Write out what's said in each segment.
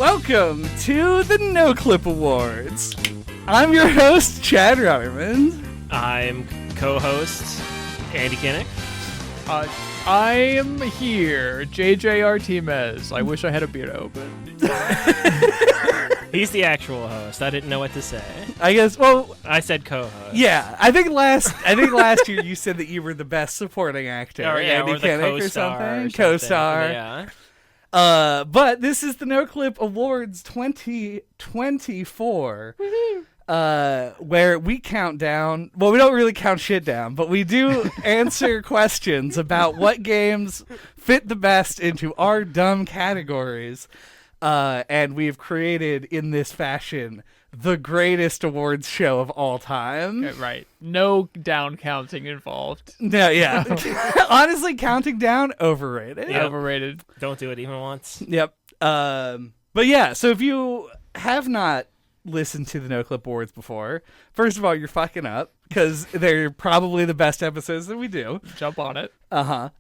Welcome to the NOCLIP Awards. I'm your host, Chad Rutterman. I'm co-host Andy Kinnick. I am here, JJ Artemis. I wish I had a beard, but He's the actual host. I didn't know what to say. I guess. Well, I said co-host. yeah. I think last year you said that you were the best supporting actor. Andy or the Kinnick co-star. Co-star. Yeah. But this is the NOCLIP Awards 2024. Where we count down. Well, we don't really count shit down, but we do answer questions about what games fit the best into our dumb categories. And we've created in this fashion the greatest awards show of all time. yeah, right. No down counting involved. No, yeah. Honestly, counting down, overrated. Yep. Overrated. Don't do it even once. Yep. But yeah, so if you have not listened to the NOCLIP Awards before, first of all, you're fucking up because they're probably the best episodes that we do. Jump on it. But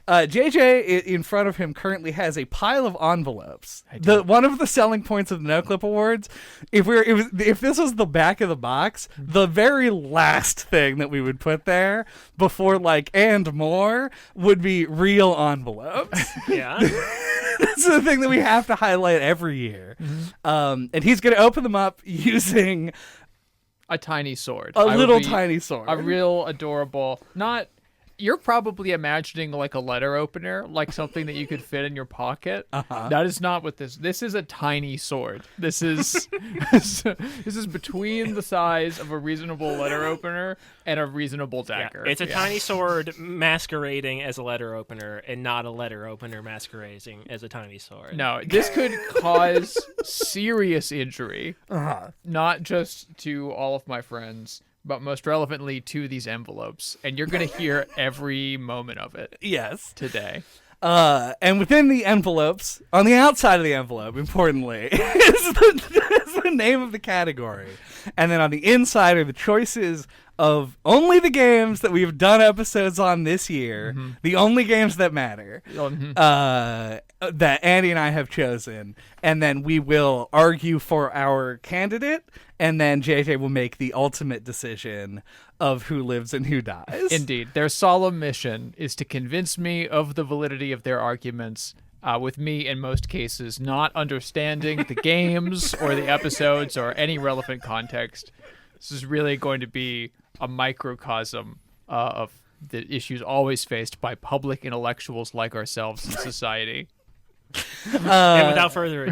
JJ in front of him currently has a pile of envelopes. One of the selling points of the NOCLIP Awards, if this was the back of the box, the very last thing that we would put there before and more would be real envelopes. Yeah. That's the thing that we have to highlight every year. Mm-hmm. And he's going to open them up using A tiny sword. a little tiny sword. A real adorable. You're probably imagining like a letter opener, like something that you could fit in your pocket. Uh-huh. That is not what this is. A tiny sword. This is this is between the size of a reasonable letter opener and a reasonable dagger. Yeah. It's a tiny sword masquerading as a letter opener and not a letter opener masquerading as a tiny sword. No, this could cause serious injury, not just to all of my friends, but most relevantly to these envelopes. And you're going to hear every moment of it Yes. today. And within the envelopes, on the outside of the envelope, importantly, is the name of the category. And then on the inside are the choices of only the games that we've done episodes on this year, the only games that matter, that Andy and I have chosen. And then we will argue for our candidate, and then JJ will make the ultimate decision of who lives and who dies. Indeed. Their solemn mission is to convince me of the validity of their arguments, with me, in most cases, not understanding the games or the episodes or any relevant context. This is really going to be a microcosm of the issues always faced by public intellectuals like ourselves in society. And without further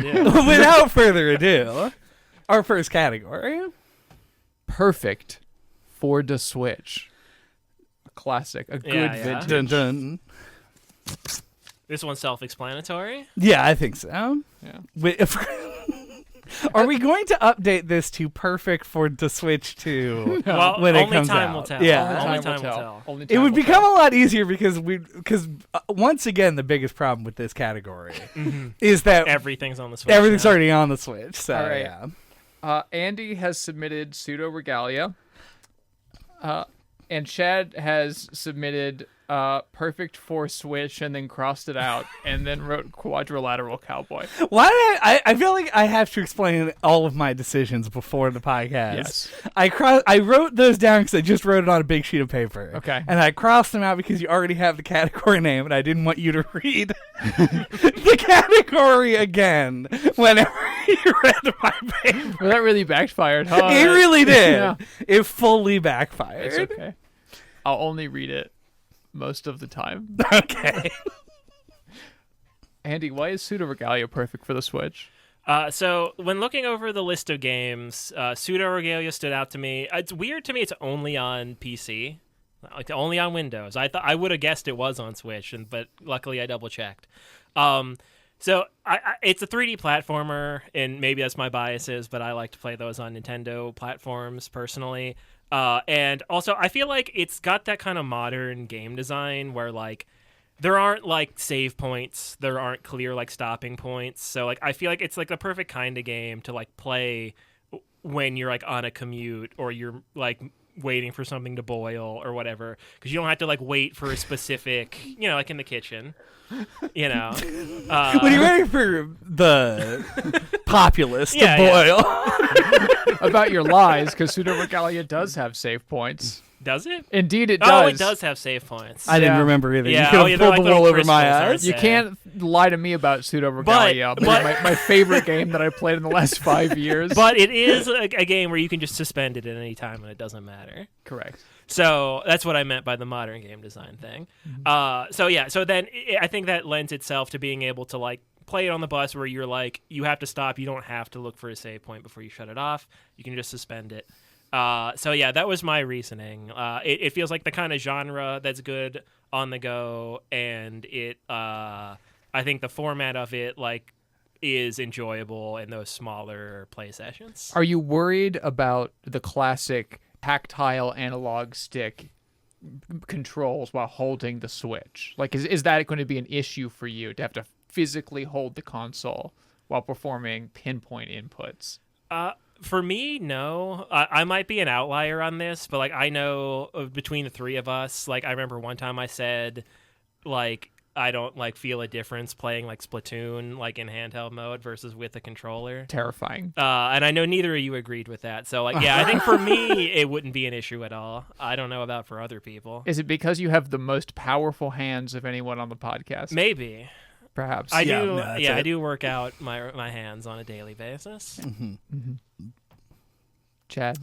ado, our first category. Perfect for the Switch. A classic. A good vintage. Dun, dun. This one's self-explanatory. Yeah, I think so. Yeah. Are we going to update this to perfect for the Switch 2 Well, when it only comes time out? will tell. Yeah. Only time will tell. Only It time would will become tell. a lot easier because once again, the biggest problem with this category is that Everything's on the Switch. everything's now. already on the Switch. So, All right. yeah. Andy has submitted Pseudo Regalia. And Chad has submitted Perfect for Switch and then crossed it out and then wrote Quadrilateral Cowboy. Why did I feel like I have to explain all of my decisions before the podcast. Yes. I wrote those down because I just wrote it on a big sheet of paper. Okay. And I crossed them out because you already have the category name, and I didn't want you to read the category again whenever you read my paper. Well, that really backfired, huh? It really did. Yeah. It fully backfired. It's okay. I'll only read it most of the time. Okay. Andy, why is Pseudo Regalia perfect for the Switch? So when looking over the list of games, Pseudo Regalia stood out to me. It's weird to me it's only on PC, like only on Windows. I would have guessed it was on Switch, but luckily I double checked. So it's a 3D platformer, and maybe that's my biases, but I like to play those on Nintendo platforms personally. And also, I feel like it's got that kind of modern game design where there aren't save points, there aren't clear stopping points. So I feel like it's the perfect kind of game to play when you're on a commute or you're waiting for something to boil or whatever, because you don't have to like wait for a specific, like in the kitchen, when you're waiting for the populace to Yeah, boil. About your lies, because Pseudo Regalia does have save points. Does it? Indeed, it does. Oh, it does have save points. I didn't remember either. Yeah, You could have they're pulled like the wool little over my crystals, eyes. You Yeah. can't lie to me about Pseudo Regalia. My favorite game that I played in the last 5 years. But it is a game where you can just suspend it at any time and it doesn't matter. Correct. So that's what I meant by the modern game design thing. So then I think that lends itself to being able to like play it on the bus where you're like, you have to stop. You don't have to look for a save point before you shut it off. You can just suspend it. That was my reasoning. It feels like the kind of genre that's good on the go, and I think the format of it like is enjoyable in those smaller play sessions. Are you worried about the classic tactile analog stick controls while holding the Switch? Like, is that going to be an issue for you to have to physically hold the console while performing pinpoint inputs? For me, no. I might be an outlier on this, but like I know between the three of us, like I remember one time I said, like I don't like feel a difference playing like Splatoon like in handheld mode versus with a controller. Terrifying. And I know neither of you agreed with that. So like, yeah, I think for me it wouldn't be an issue at all. I don't know about for other people. Is it because you have the most powerful hands of anyone on the podcast? Maybe. Perhaps. I Yeah, do. no, that's I it. do work out my hands on a daily basis. Chad?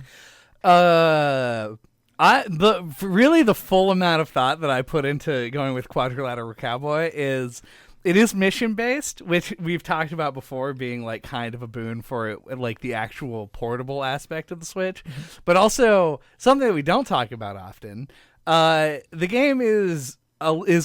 Really the full amount of thought that I put into going with Quadrilateral Cowboy is it is mission based, which we've talked about before being like kind of a boon for it, like the actual portable aspect of the Switch, but also something that we don't talk about often. The game is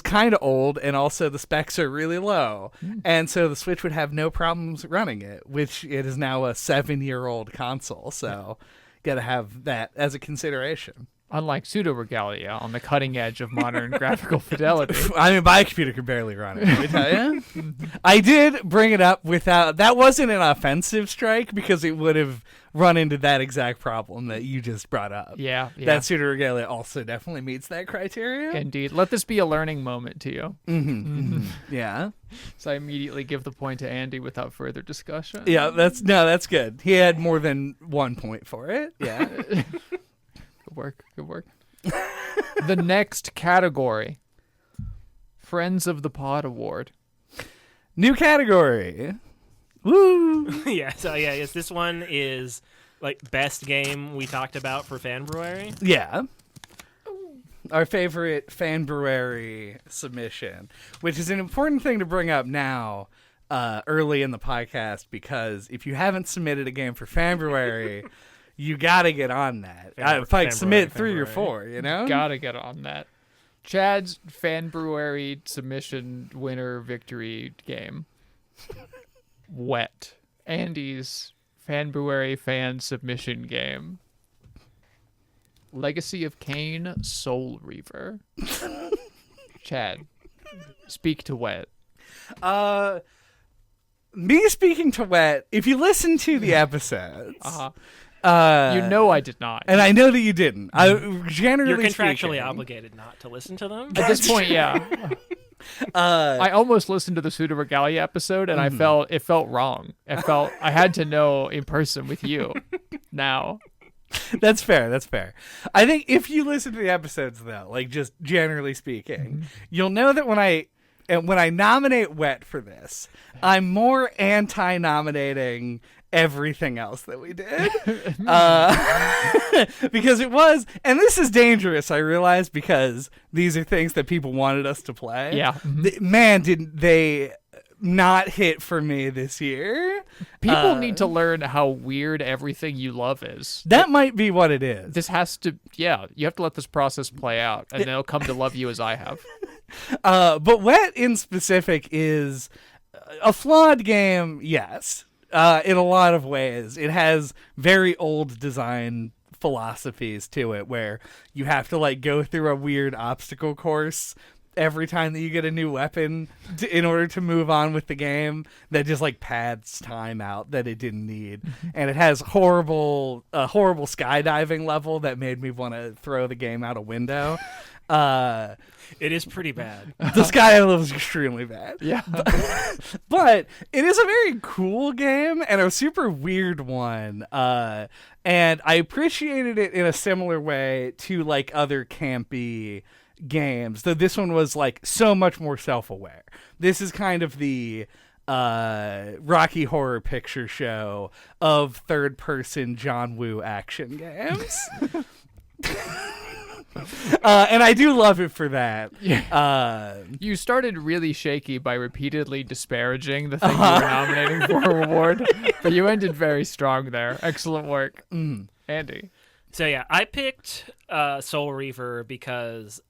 kind of old, and also the specs are really low, and so the Switch would have no problems running it, which it is now a 7-year-old console, so got to have that as a consideration. Unlike Pseudo Regalia, on the cutting edge of modern graphical fidelity. I mean, my computer could barely run it, let me tell you. I did bring it up without... That wasn't an offensive strike, because it would have run into that exact problem that you just brought up. Yeah. That Pseudo Regalia also definitely meets that criteria. Indeed. Let this be a learning moment to you. Yeah. So I immediately give the point to Andy without further discussion. Yeah, that's good. He had more than 1 point for it. Yeah. Good work. The next category, Friends of the Pod Award. New category. Woo! Yes, this one is like best game we talked about for Fanbruary. Yeah. Our favorite Fanbruary submission, which is an important thing to bring up now, early in the podcast, because if you haven't submitted a game for Fanbruary, you gotta get on that. If I submit 3 or 4, you know? Gotta get on that. Chad's Fanbruary submission winner victory game. Wet. Andy's Fanbruary fan submission game. Legacy of Kain Soul Reaver. Chad, speak to Wet. Me speaking to Wet, if you listen to the episodes... You know I did not. And I know that you didn't. I generally You're contractually speaking, obligated not to listen to them. At this point, yeah. I almost listened to the Pseudo Regalia episode, and it felt wrong. I had to know in person with you now. That's fair. I think if you listen to the episodes, though, like just generally speaking, you'll know that when I nominate Wet for this, I'm more anti-nominating everything else that we did. Because it was, and this is dangerous, I realize, because these are things that people wanted us to play. Yeah. Man, did they not hit for me this year. People need to learn how weird everything you love is. That might be what it is. This has to, you have to let this process play out, and they'll come to love you as I have. But Wet in specific is a flawed game, yes, in a lot of ways. It has very old design philosophies to it, where you have to like go through a weird obstacle course every time that you get a new weapon in order to move on with the game that just like pads time out that it didn't need. And it has horrible skydiving level that made me want to throw the game out a window. It is pretty bad. The skydiving level is extremely bad. Yeah. But it is a very cool game and a super weird one. And I appreciated it in a similar way to like other campy games, though this one was like so much more self-aware. This is kind of the Rocky Horror Picture Show of third-person John Woo action games. And I do love it for that. Yeah. You started really shaky by repeatedly disparaging the thing you were nominating for a reward, but you ended very strong there. Excellent work. Andy. So yeah, I picked Soul Reaver because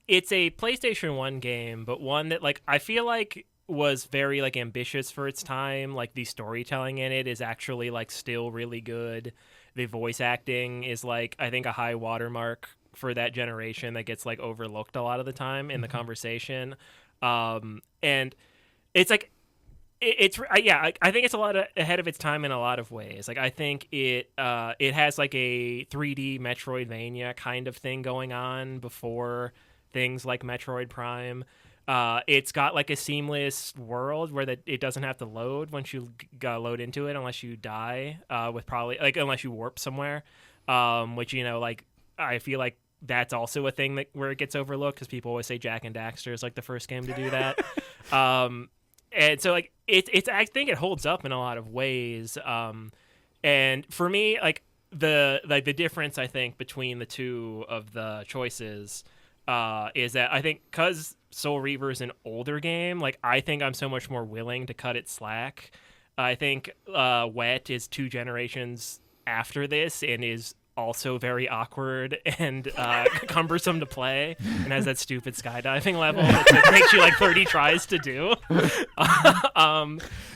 it's a PlayStation 1 game, but one that like I feel like was very like ambitious for its time. Like the storytelling in it is actually like still really good. The voice acting is like I think a high watermark for that generation that gets like overlooked a lot of the time in the conversation. And it's like I think it's a lot ahead of its time in a lot of ways. Like I think it has like a 3D Metroidvania kind of thing going on before things like Metroid Prime. It's got like a seamless world where it doesn't have to load once you load into it unless you die with probably like unless you warp somewhere, which like I feel like that's also a thing where it gets overlooked because people always say Jak and Daxter is like the first game to do that. And so like it's I think it holds up in a lot of ways. And for me, like the difference I think between the two of the choices is that I think because Soul Reaver is an older game, like I think I'm so much more willing to cut it slack. I think Wet is 2 generations after this and is also very awkward and cumbersome to play and has that stupid skydiving level that takes you like 30 tries to do.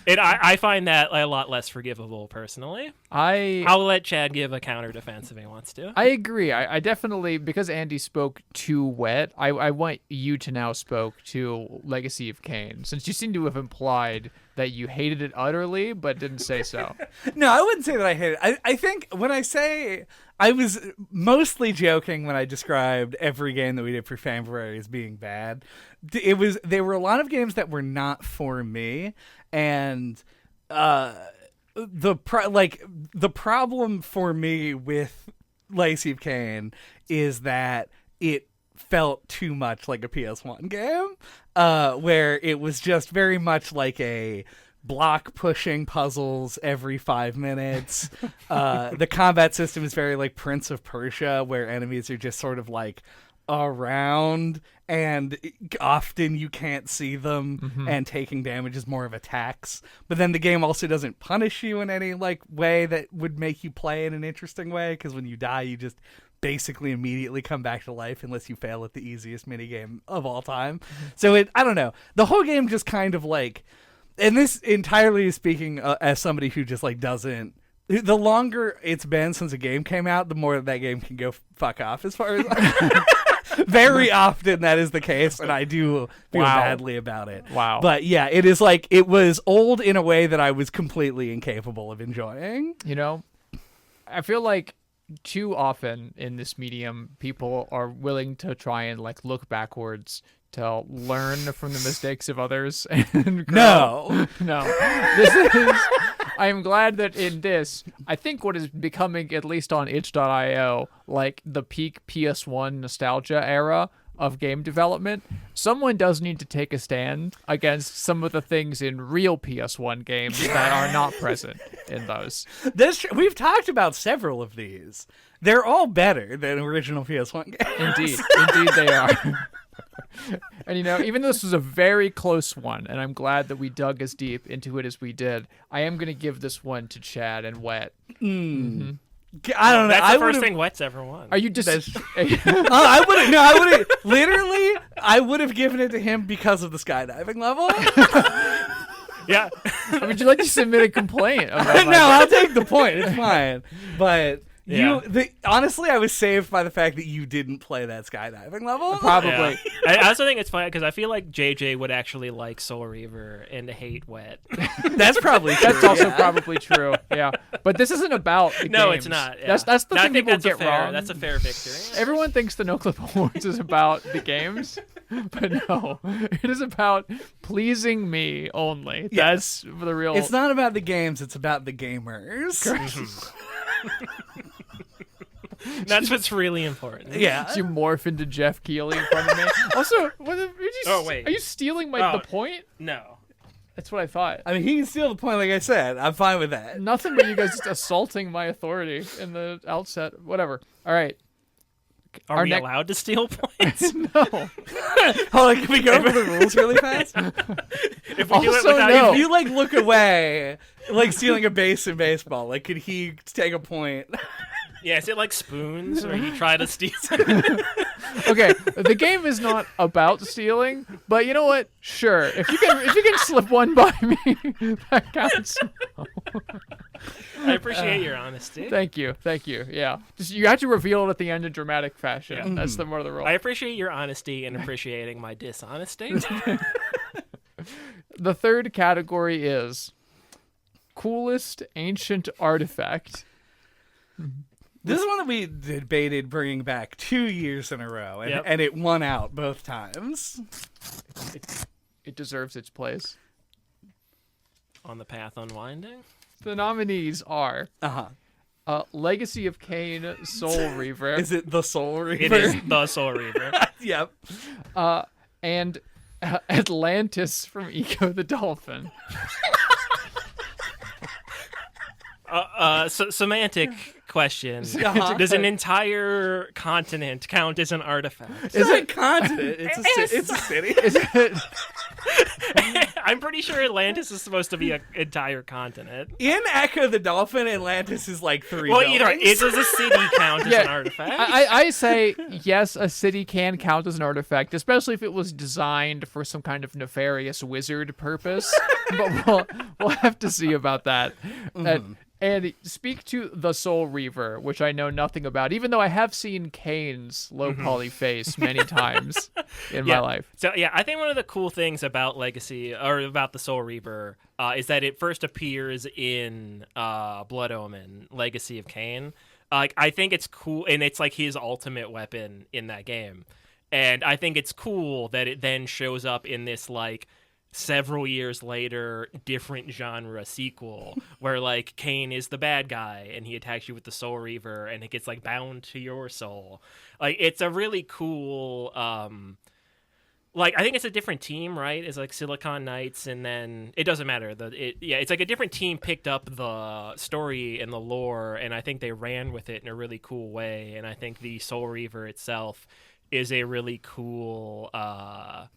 And I find that a lot less forgivable personally. I'll let Chad give a counter defense if he wants to. I agree. I definitely, because Andy spoke to Wet, I want you to now spoke to Legacy of Kain, since you seem to have implied that you hated it utterly, but didn't say so. No, I wouldn't say that I hate it. I think when I say I was mostly joking when I described every game that we did for Fanfare as being bad. There were a lot of games that were not for me, and the problem for me with Legacy of Kain is that it felt too much like a PS1 game, where it was just very much like a block pushing puzzles every 5 minutes. The combat system is very like Prince of Persia, where enemies are just sort of like around and often you can't see them, and taking damage is more of attacks. But then the game also doesn't punish you in any like way that would make you play in an interesting way, because when you die you just basically immediately come back to life unless you fail at the easiest minigame of all time. So I don't know, the whole game just kind of like, and this entirely is speaking as somebody who just like doesn't, the longer it's been since a game came out, the more that game can go fuck off as far as very often that is the case, and I do feel badly about it. Wow. But yeah, it is like, it was old in a way that I was completely incapable of enjoying. I feel like too often in this medium, people are willing to try and like look backwards to learn from the mistakes of others. And No. This is. I am glad that in this, I think what is becoming, at least on itch.io, like the peak PS1 nostalgia era of game development, someone does need to take a stand against some of the things in real PS1 games that are not present in those. We've talked about several of these. They're all better than original PS1 games. Indeed they are. And even though this was a very close one, and I'm glad that we dug as deep into it as we did, I am going to give this one to Chad and Wet. I don't know. That's the first thing Wet's ever won. Are you just? I would have given it to him because of the skydiving level. Yeah. Would you like to submit a complaint? No, I'll take the point. It's fine. But Yeah. Honestly, I was saved by the fact that you didn't play that skydiving level. Probably. Yeah. I also think it's funny because I feel like JJ would actually like Soul Reaver and hate Wet. That's probably true. That's also probably true. Yeah, but this isn't about the No, games. it's not. Yeah. That's the No, I thing think people that's a get fair, wrong. That's a fair victory. Everyone thinks the NOCLIP Awards is about the games, but no, it is about pleasing me only. Yeah. That's the real. It's not about the games; it's about the gamers. That's what's really important. Yeah. You morph into Jeff Keighley in front of me. Also, Oh, wait. are you stealing the point? No. That's what I thought. I mean, he can steal the point, like I said. I'm fine with that. Nothing but you guys just assaulting my authority in the outset. Whatever. All right. Are we allowed to steal points? No. Hold on, can we go over the rules really fast? If we do it Also, without no. If you look away, like stealing a base in baseball, like could he take a point? Yeah, is it like spoons where you try to steal? Okay, the game is not about stealing, but you know what? Sure, if you can slip one by me, that counts. I appreciate your honesty. Thank you. Yeah, just you have to reveal it at the end in dramatic fashion. Yeah. That's the more of the rule. I appreciate your honesty and appreciating my dishonesty. The third category is coolest ancient artifact. This is one that we debated bringing back 2 years in a row, and, Yep. and it won out both times. It deserves its place. On the path unwinding. The nominees are Legacy of Kain, Soul Reaver, Is it the Soul Reaver? It is the Soul Reaver. Yep. and Atlantis from Eco the Dolphin. Semantic question. Uh-huh. Does an entire continent count as an artifact? Is it a continent? It's a city. Is it? I'm pretty sure Atlantis is supposed to be an entire continent. In Echo the Dolphin, Atlantis is like 3 Well, buildings. either way, does a city count as Yeah, an artifact? I say yes, a city can count as an artifact, especially if it was designed for some kind of nefarious wizard purpose. But we'll have to see about that. And speak to the Soul Reaver, which I know nothing about, even though I have seen Kane's low poly face many times in my life. So yeah, I think one of the cool things about Legacy or about the Soul Reaver is that it first appears in Blood Omen, Legacy of Kain. I think it's cool, and it's like his ultimate weapon in that game. And I think it's cool that it then shows up in this like several years later different genre sequel where like Kain is the bad guy and he attacks you with the Soul Reaver and it gets like bound to your soul. Like it's a really cool like I think it's a different team, right? It's like Silicon Knights, and then it doesn't matter. It's like a different team picked up the story and the lore, and I think they ran with it in a really cool way. And I think the Soul Reaver itself is a really cool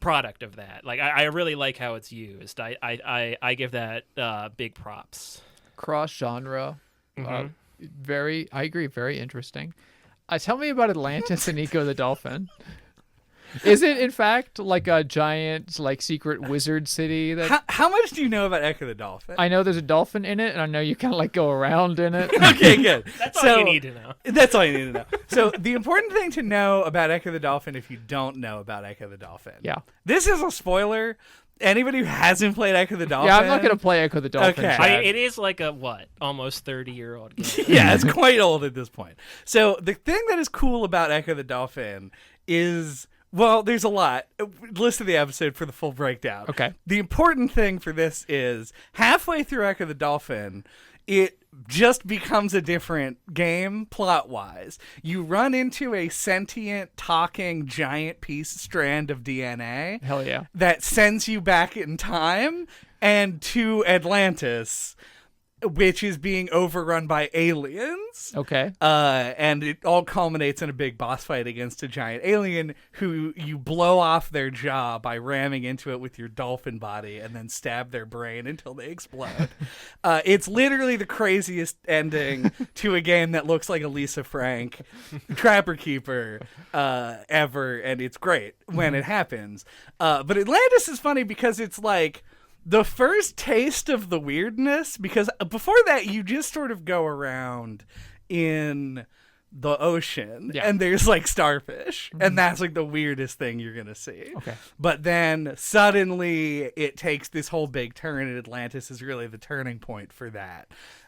product of that. Like I really like how it's used. I give that big props. Cross genre, I agree, very interesting. Tell me about Atlantis and Eco the Dolphin. Is it in fact like a giant like secret wizard city that How much do you know about Echo the Dolphin? I know there's a dolphin in it and I know you kind of like go around in it. Okay, good. That's all you need to know. That's all you need to know. So the important thing to know about Echo the Dolphin, if you don't know about Echo the Dolphin, Yeah. this is a spoiler. Anybody who hasn't played Echo the Dolphin, Yeah, I'm not going to play Echo the Dolphin. Okay. Chad. It is like a almost 30-year-old game. yeah, it's quite old at this point. So the thing that is cool about Echo the Dolphin is, well, there's a lot. Listen to the episode for the full breakdown. Okay. The important thing for this is halfway through Echo the Dolphin, it just becomes a different game plot-wise. You run into a sentient, talking, giant strand of DNA. Hell yeah. That sends you back in time and to Atlantis, which is being overrun by aliens. Okay. And it all culminates in a big boss fight against a giant alien who you blow off their jaw by ramming into it with your dolphin body and then stab their brain until they explode. It's literally the craziest ending to a game that looks like a Lisa Frank Trapper Keeper ever, and it's great when it happens. But Atlantis is funny because it's like the first taste of the weirdness, because before that you just sort of go around in the ocean and there's like starfish and that's like the weirdest thing you're gonna see. Okay. But then suddenly it takes this whole big turn, and Atlantis is really the turning point for that.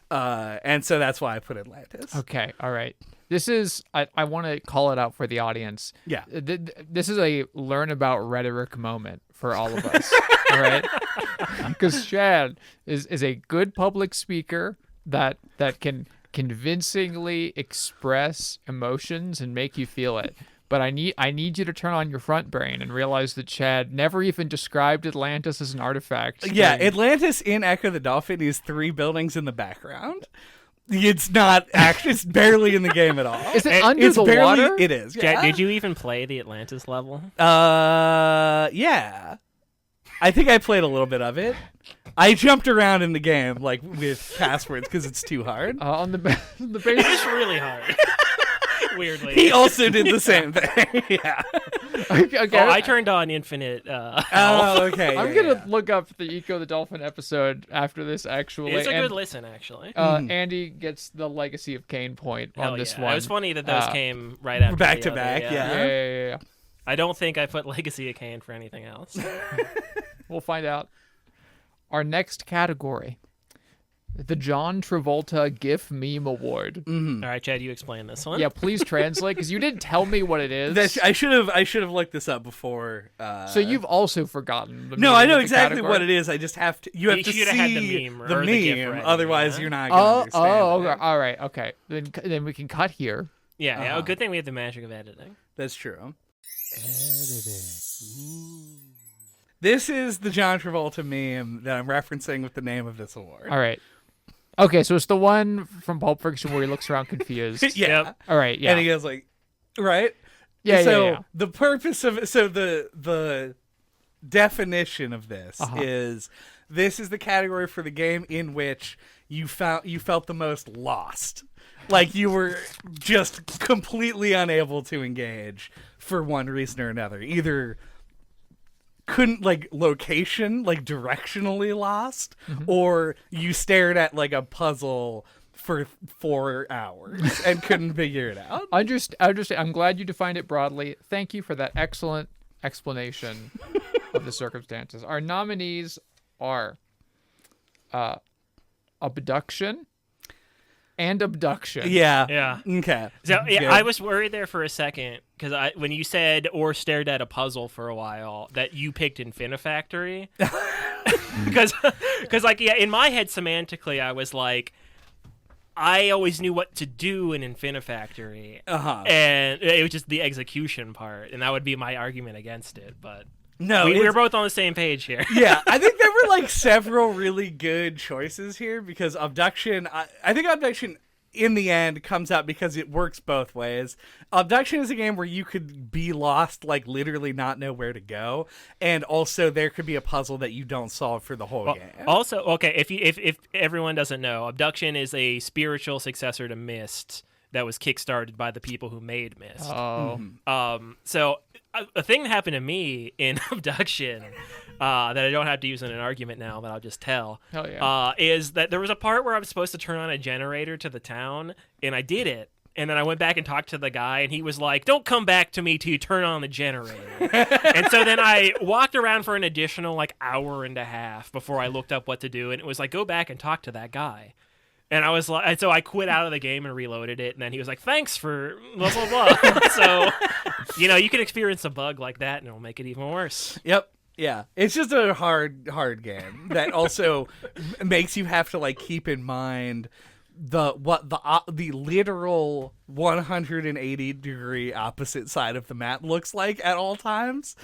And so that's why I put Atlantis. Okay, all right. This is, I want to call it out for the audience. Yeah. This is a learn about rhetoric moment for all of us, all right? Because Chad is a good public speaker that can convincingly express emotions and make you feel it. But I need you to turn on your front brain and realize that Chad never even described Atlantis as an artifact. Yeah, Atlantis in Echo the Dolphin is 3 buildings in the background. It's not actually, it's barely in the game at all. Is it under the water? It is. Jack, Yeah. did you even play the Atlantis level? Yeah. I think I played a little bit of it. I jumped around in the game like with passwords because it's too hard. On the base. It's really hard. Weirdly. He also did the same thing. Yeah. Okay, I turned on infinite health. Oh, okay. I'm gonna look up the Eco the Dolphin episode after this. Actually, It's a good listen, actually. Andy gets the Legacy of Kain point Hell on this yeah. one. It was funny that those came right after back the to other, back, yeah. Yeah. I don't think I put Legacy of Kain for anything else. We'll find out. Our next category, the John Travolta GIF Meme Award. All right, Chad, you explain this one. Yeah, please translate because you didn't tell me what it is. I should have looked this up before. So you've also forgotten. No, I know the exactly category? what it is. I just have to. You have to should have see had the meme or the GIF ready, otherwise yeah. you're not going to understand. Okay. it. All right. Okay. Then we can cut here. Yeah. Oh, good thing we have the magic of editing. That's true. This is the John Travolta meme that I'm referencing with the name of this award. All right. Okay, so it's the one from Pulp Fiction where he looks around confused. Yeah. Yep. All right. Yeah. And he goes like, right? Yeah. So yeah. the purpose of it, so the definition of this is this is the category for the game in which you felt the most lost. Like you were just completely unable to engage for one reason or another. Either couldn't like location, like directionally lost, or you stared at like a puzzle for 4 hours and couldn't figure it out. Understand. I'm glad you defined it broadly. Thank you for that excellent explanation of the circumstances. Our nominees are abduction and abduction. Yeah. Yeah. Okay. So Good. I was worried there for a second because when you said or stared at a puzzle for a while that you picked Infinifactory because like in my head semantically I was like I always knew what to do in Infinifactory and it was just the execution part and that would be my argument against it, but No, we were both on the same page here. Yeah, I think there were like several really good choices here because Abduction, I think Abduction in the end comes out because it works both ways. Abduction is a game where you could be lost, like literally not know where to go, and also there could be a puzzle that you don't solve for the whole game. Also, okay, if everyone doesn't know, Abduction is a spiritual successor to Myst that was kickstarted by the people who made Myst. So a thing that happened to me in Abduction that I don't have to use in an argument now, but I'll just tell. Hell yeah. Is that there was a part where I was supposed to turn on a generator to the town, and I did it. And then I went back and talked to the guy, and he was like, "Don't come back to me till you turn on the generator." And so then I walked around for an additional like hour and a half before I looked up what to do, and it was like, "Go back and talk to that guy." And I was like, and so I quit out of the game and reloaded it, and then he was like, "Thanks for blah blah blah." So, you can experience a bug like that, and it'll make it even worse. Yep. Yeah, it's just a hard game that also makes you have to like keep in mind the literal 180-degree opposite side of the map looks like at all times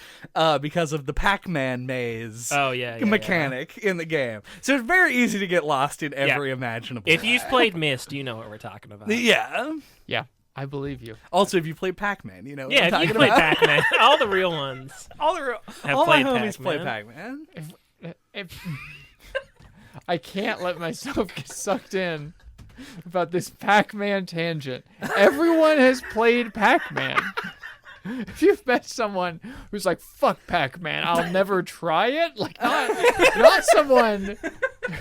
because of the Pac-Man maze mechanic in the game. So it's very easy to get lost in every imaginable If way. you've played Myst, you know what we're talking about. Yeah. Yeah, I believe you. Also, if you play Pac-Man, you know what Yeah, I'm if talking you played about. Pac-Man, all the real ones. all my played homies play Pac-Man. Pac-Man. I can't let myself get sucked in about this Pac-Man tangent. Everyone has played Pac-Man. if you've met someone who's like, fuck Pac-Man, I'll never try it, like not someone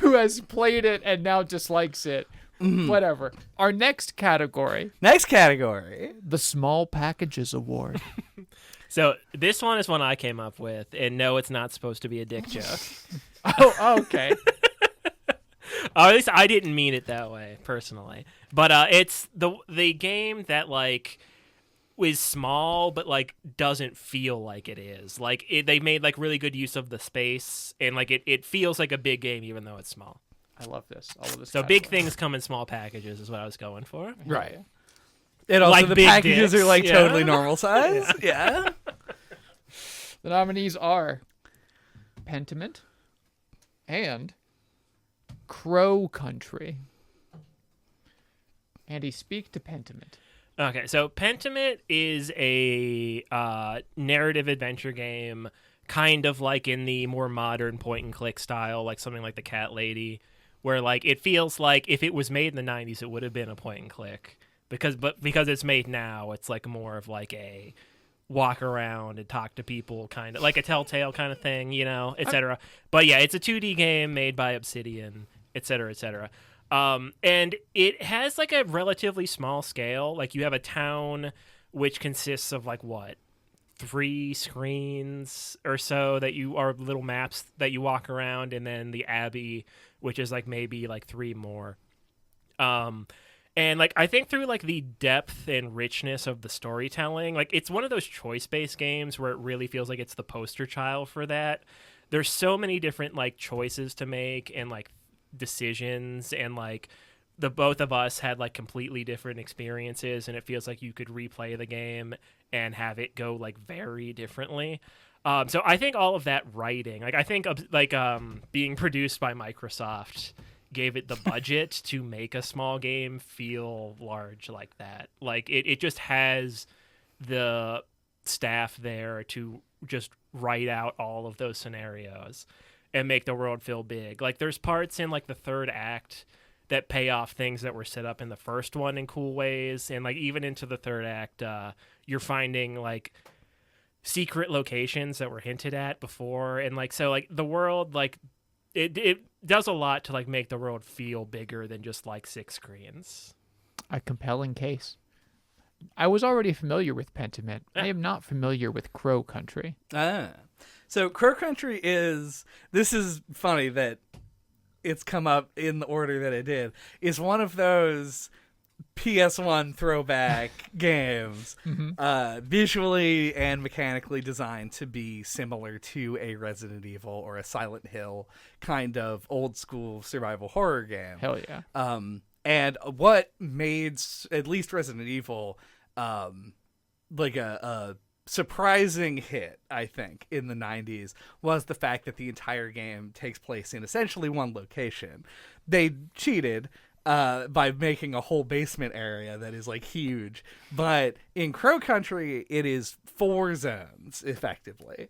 who has played it and now dislikes it. Whatever. Our next category. The Small Packages Award. So this one is one I came up with, and no, it's not supposed to be a dick joke. Oh, okay. Or at least I didn't mean it that way, personally. But it's the game that, like, is small, but, like, doesn't feel like it is. Like, they made, like, really good use of the space, and, like, it feels like a big game even though it's small. I love this. All of this. So big things come in small packages is what I was going for. Right. And also Like the big packages dicks, are like yeah. totally normal size. Yeah. The nominees are Pentiment and Crow Country. Andy, speak to Pentiment. Okay, so Pentiment is a narrative adventure game, kind of like in the more modern point-and-click style, like something like The Cat Lady, where like it feels like if it was made in the 90s, it would have been a point-and-click. Because it's made now, it's like more of like a walk around and talk to people kind of, like a Telltale kind of thing, you know, etc. But yeah, it's a 2D game made by Obsidian, etc., etc. And it has like a relatively small scale. Like you have a town which consists of like 3 screens or so that you are little maps that you walk around, and then the Abbey, which is like maybe like 3 more. And like I think through like the depth and richness of the storytelling, like it's one of those choice-based games where it really feels like it's the poster child for that. There's so many different like choices to make and like decisions, and like the both of us had like completely different experiences, and it feels like you could replay the game and have it go like very differently. So I think all of that writing, like I think like being produced by Microsoft gave it the budget to make a small game feel large like that. Like it just has the staff there to just write out all of those scenarios and make the world feel big. Like there's parts in like the third act that pay off things that were set up in the first one in cool ways, and like even into the third act you're finding like secret locations that were hinted at before, and like so like the world, like it does a lot to like make the world feel bigger than just like 6 screens. A compelling case. I was already familiar with Pentiment. I am not familiar with Crow Country. So Crow Country this is funny that it's come up in the order that it did, is one of those PS1 throwback games, visually and mechanically designed to be similar to a Resident Evil or a Silent Hill kind of old school survival horror game. Hell yeah. And what made at least Resident Evil like a surprising hit, I think, in the 90s was the fact that the entire game takes place in essentially one location. They cheated by making a whole basement area that is like huge, but in Crow Country it is 4 zones effectively.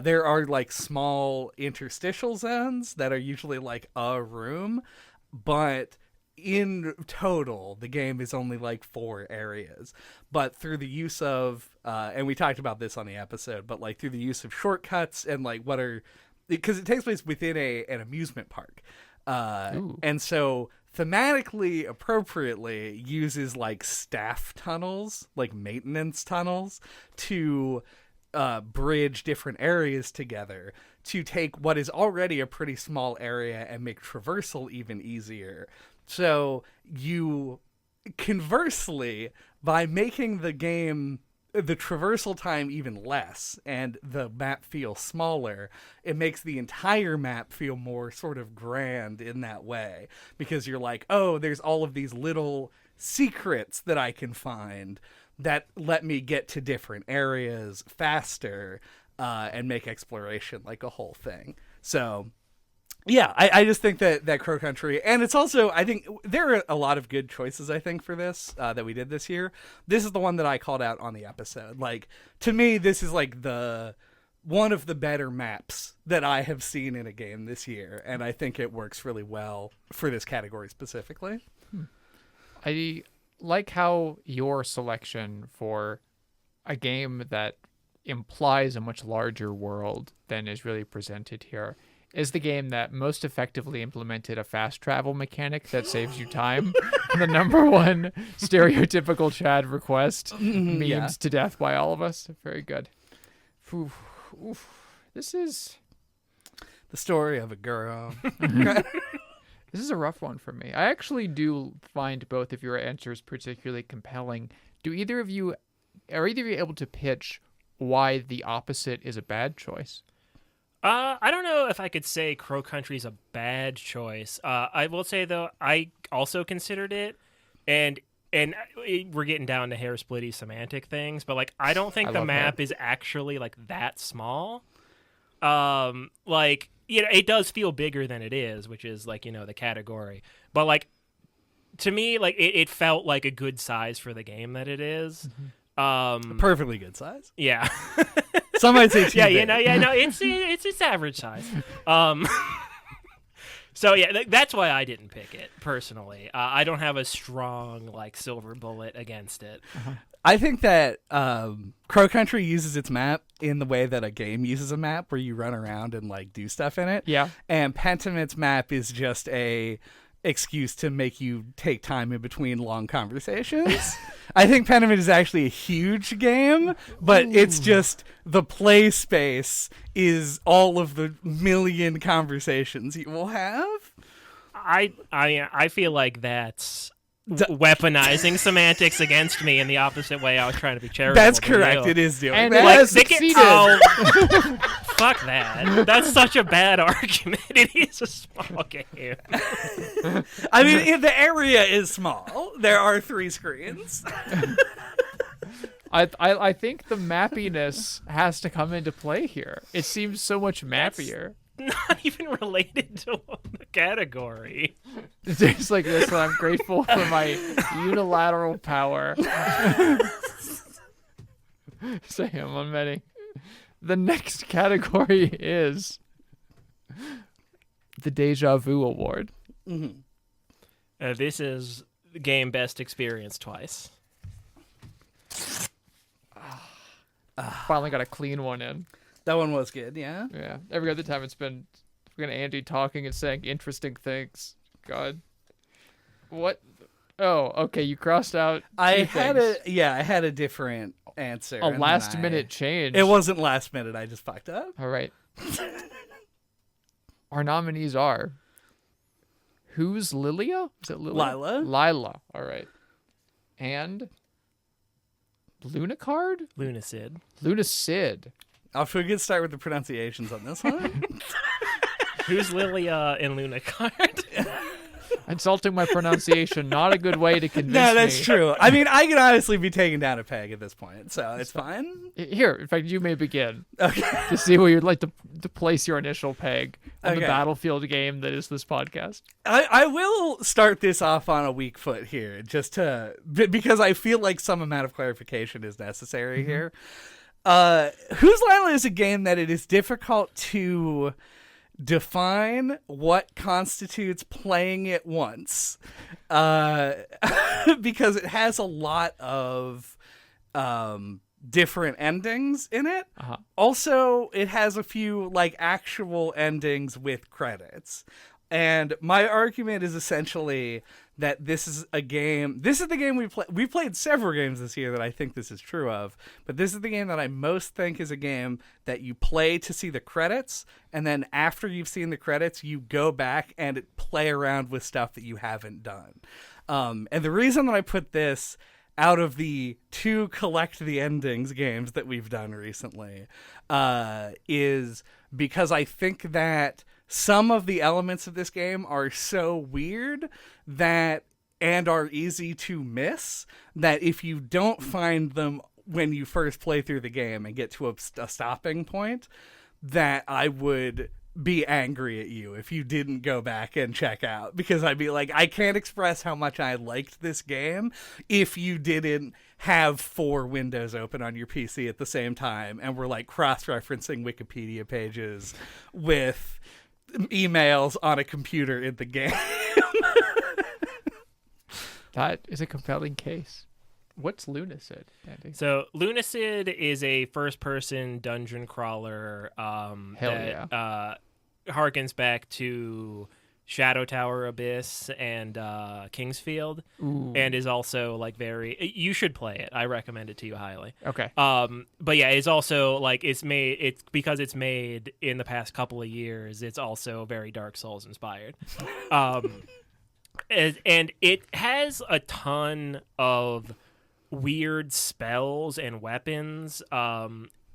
There are like small interstitial zones that are usually like a room, but in total the game is only like 4 areas. But through the use of and we talked about this on the episode, but like through the use of shortcuts and like because it takes place within an amusement park, and so thematically appropriately uses like staff tunnels, like maintenance tunnels, to bridge different areas together to take what is already a pretty small area and make traversal even easier. So you, conversely, by making the traversal time even less and the map feel smaller, it makes the entire map feel more sort of grand in that way, because you're like, oh, there's all of these little secrets that I can find that let me get to different areas faster and make exploration like a whole thing. So yeah, I just think that Crow Country, and it's also, I think there are a lot of good choices, I think, for this that we did this year. This is the one that I called out on the episode. Like, to me, this is like one of the better maps that I have seen in a game this year, and I think it works really well for this category specifically. I like how your selection for a game that implies a much larger world than is really presented here is the game that most effectively implemented a fast travel mechanic that saves you time. The number one stereotypical Chad request, memes yeah. to death by all of us. Very good. Oof. This is The story of a girl. This is a rough one for me. I actually do find both of your answers particularly compelling. Are either of you able to pitch why the opposite is a bad choice? I don't know if I could say Crow Country is a bad choice. I will say though, I also considered it, and we're getting down to hair splitty semantic things, but like I don't think the map is actually like that small. Like it does feel bigger than it is, which is like the category, but like to me, like it felt like a good size for the game that it is. A perfectly good size. Yeah. Some might say too big. It's average size. So yeah, that's why I didn't pick it personally. I don't have a strong like silver bullet against it. I think that Crow Country uses its map in the way that a game uses a map, where you run around and like do stuff in it. Yeah. And Pentamit's map is just a excuse to make you take time in between long conversations. I think Pentimint is actually a huge game, but it's just the play space is all of the million conversations you will have. I feel like that's weaponizing semantics against me in the opposite way. I was trying to be charitable. That's correct. It is doing And that. it has succeeded. Fuck that. That's such a bad argument. It is a small game. I mean, the area is small. There are 3 screens. I think the mappiness has to come into play here. It seems so much mappier. Not even related to the category. Days like this when I'm grateful for my unilateral power. Say I'm on many. The next category is the Deja Vu Award. Mm-hmm. This is the game best experience twice. Finally got a clean one in. That one was good, yeah. Yeah. Every other time it's been Andy talking and saying interesting things. God. What? Oh, okay. You crossed out. I had a different answer. A last minute change. It wasn't last minute. I just fucked up. All right. Our nominees are Who's Lilia? Is it Lilia? Lila. All right. And Lunacard? Lunacid. Off to a good start with the pronunciations on this one. Who's Lilia in Lunacard? Insulting my pronunciation, not a good way to convince me. No, that's true. I mean, I can honestly be taken down a peg at this point, so it's fine. Here, in fact, you may begin. Okay. To see where you'd like to place your initial peg on the battlefield game that is this podcast. I will start this off on a weak foot here, because I feel like some amount of clarification is necessary here. Who's Lila is a game that it is difficult to define what constitutes playing it once, because it has a lot of different endings in it. Also, it has a few like actual endings with credits. And my argument is essentially that this is the game we play. We played several games this year that I think this is true of, but this is the game that I most think is a game that you play to see the credits, and then after you've seen the credits, you go back and play around with stuff that you haven't done. And the reason that I put this out of the 2 collect the endings games that we've done recently is because I think that some of the elements of this game are so weird and are easy to miss that if you don't find them when you first play through the game and get to a stopping point, that I would be angry at you if you didn't go back and check out, because I'd be like, I can't express how much I liked this game if you didn't have 4 windows open on your PC at the same time and were like cross-referencing Wikipedia pages with emails on a computer in the game. That is a compelling case. What's Lunacid, Andy? So Lunacid is a first-person dungeon crawler that harkens back to Shadow Tower Abyss and Kingsfield, and is also like very. You should play it. I recommend it to you highly. Okay. But yeah, it's also like it's because it's made in the past couple of years. It's also very Dark Souls inspired. And it has a ton of weird spells and weapons.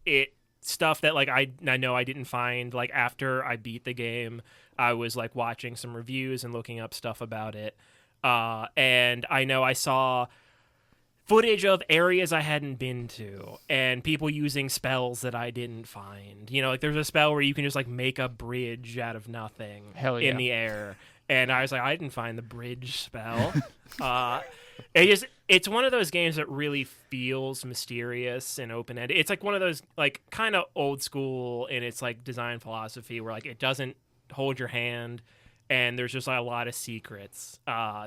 It stuff that like I know I didn't find like after I beat the game. I was like watching some reviews and looking up stuff about it. And I know I saw footage of areas I hadn't been to and people using spells that I didn't find. You know, like there's a spell where you can just like make a bridge out of nothing in the air. And I was like, I didn't find the bridge spell. It's one of those games that really feels mysterious and open-ended. It's like one of those like kind of old school in its like design philosophy where like it doesn't hold your hand and there's just like a lot of secrets.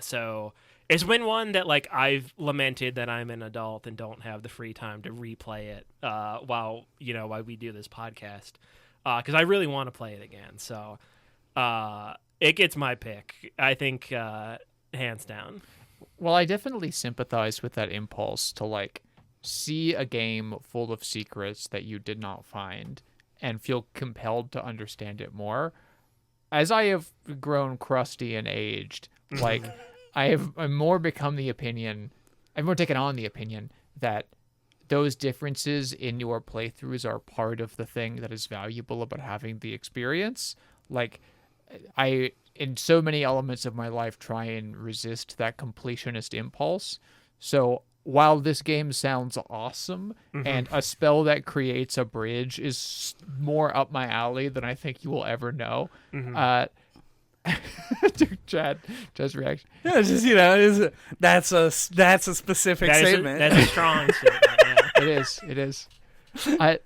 So it's been one that like I've lamented that I'm an adult and don't have the free time to replay it while we do this podcast because I really want to play it again. So it gets my pick, I think, hands down. Well, I definitely sympathize with that impulse to like see a game full of secrets that you did not find and feel compelled to understand it more. As I have grown crusty and aged, like I've more taken on the opinion that those differences in your playthroughs are part of the thing that is valuable about having the experience. Like I, in so many elements of my life, try and resist that completionist impulse. So while this game sounds awesome and a spell that creates a bridge is more up my alley than I think you will ever know. Chad's reaction. Yeah, it's just that's a specific statement. That's a strong statement. Yeah. It is. I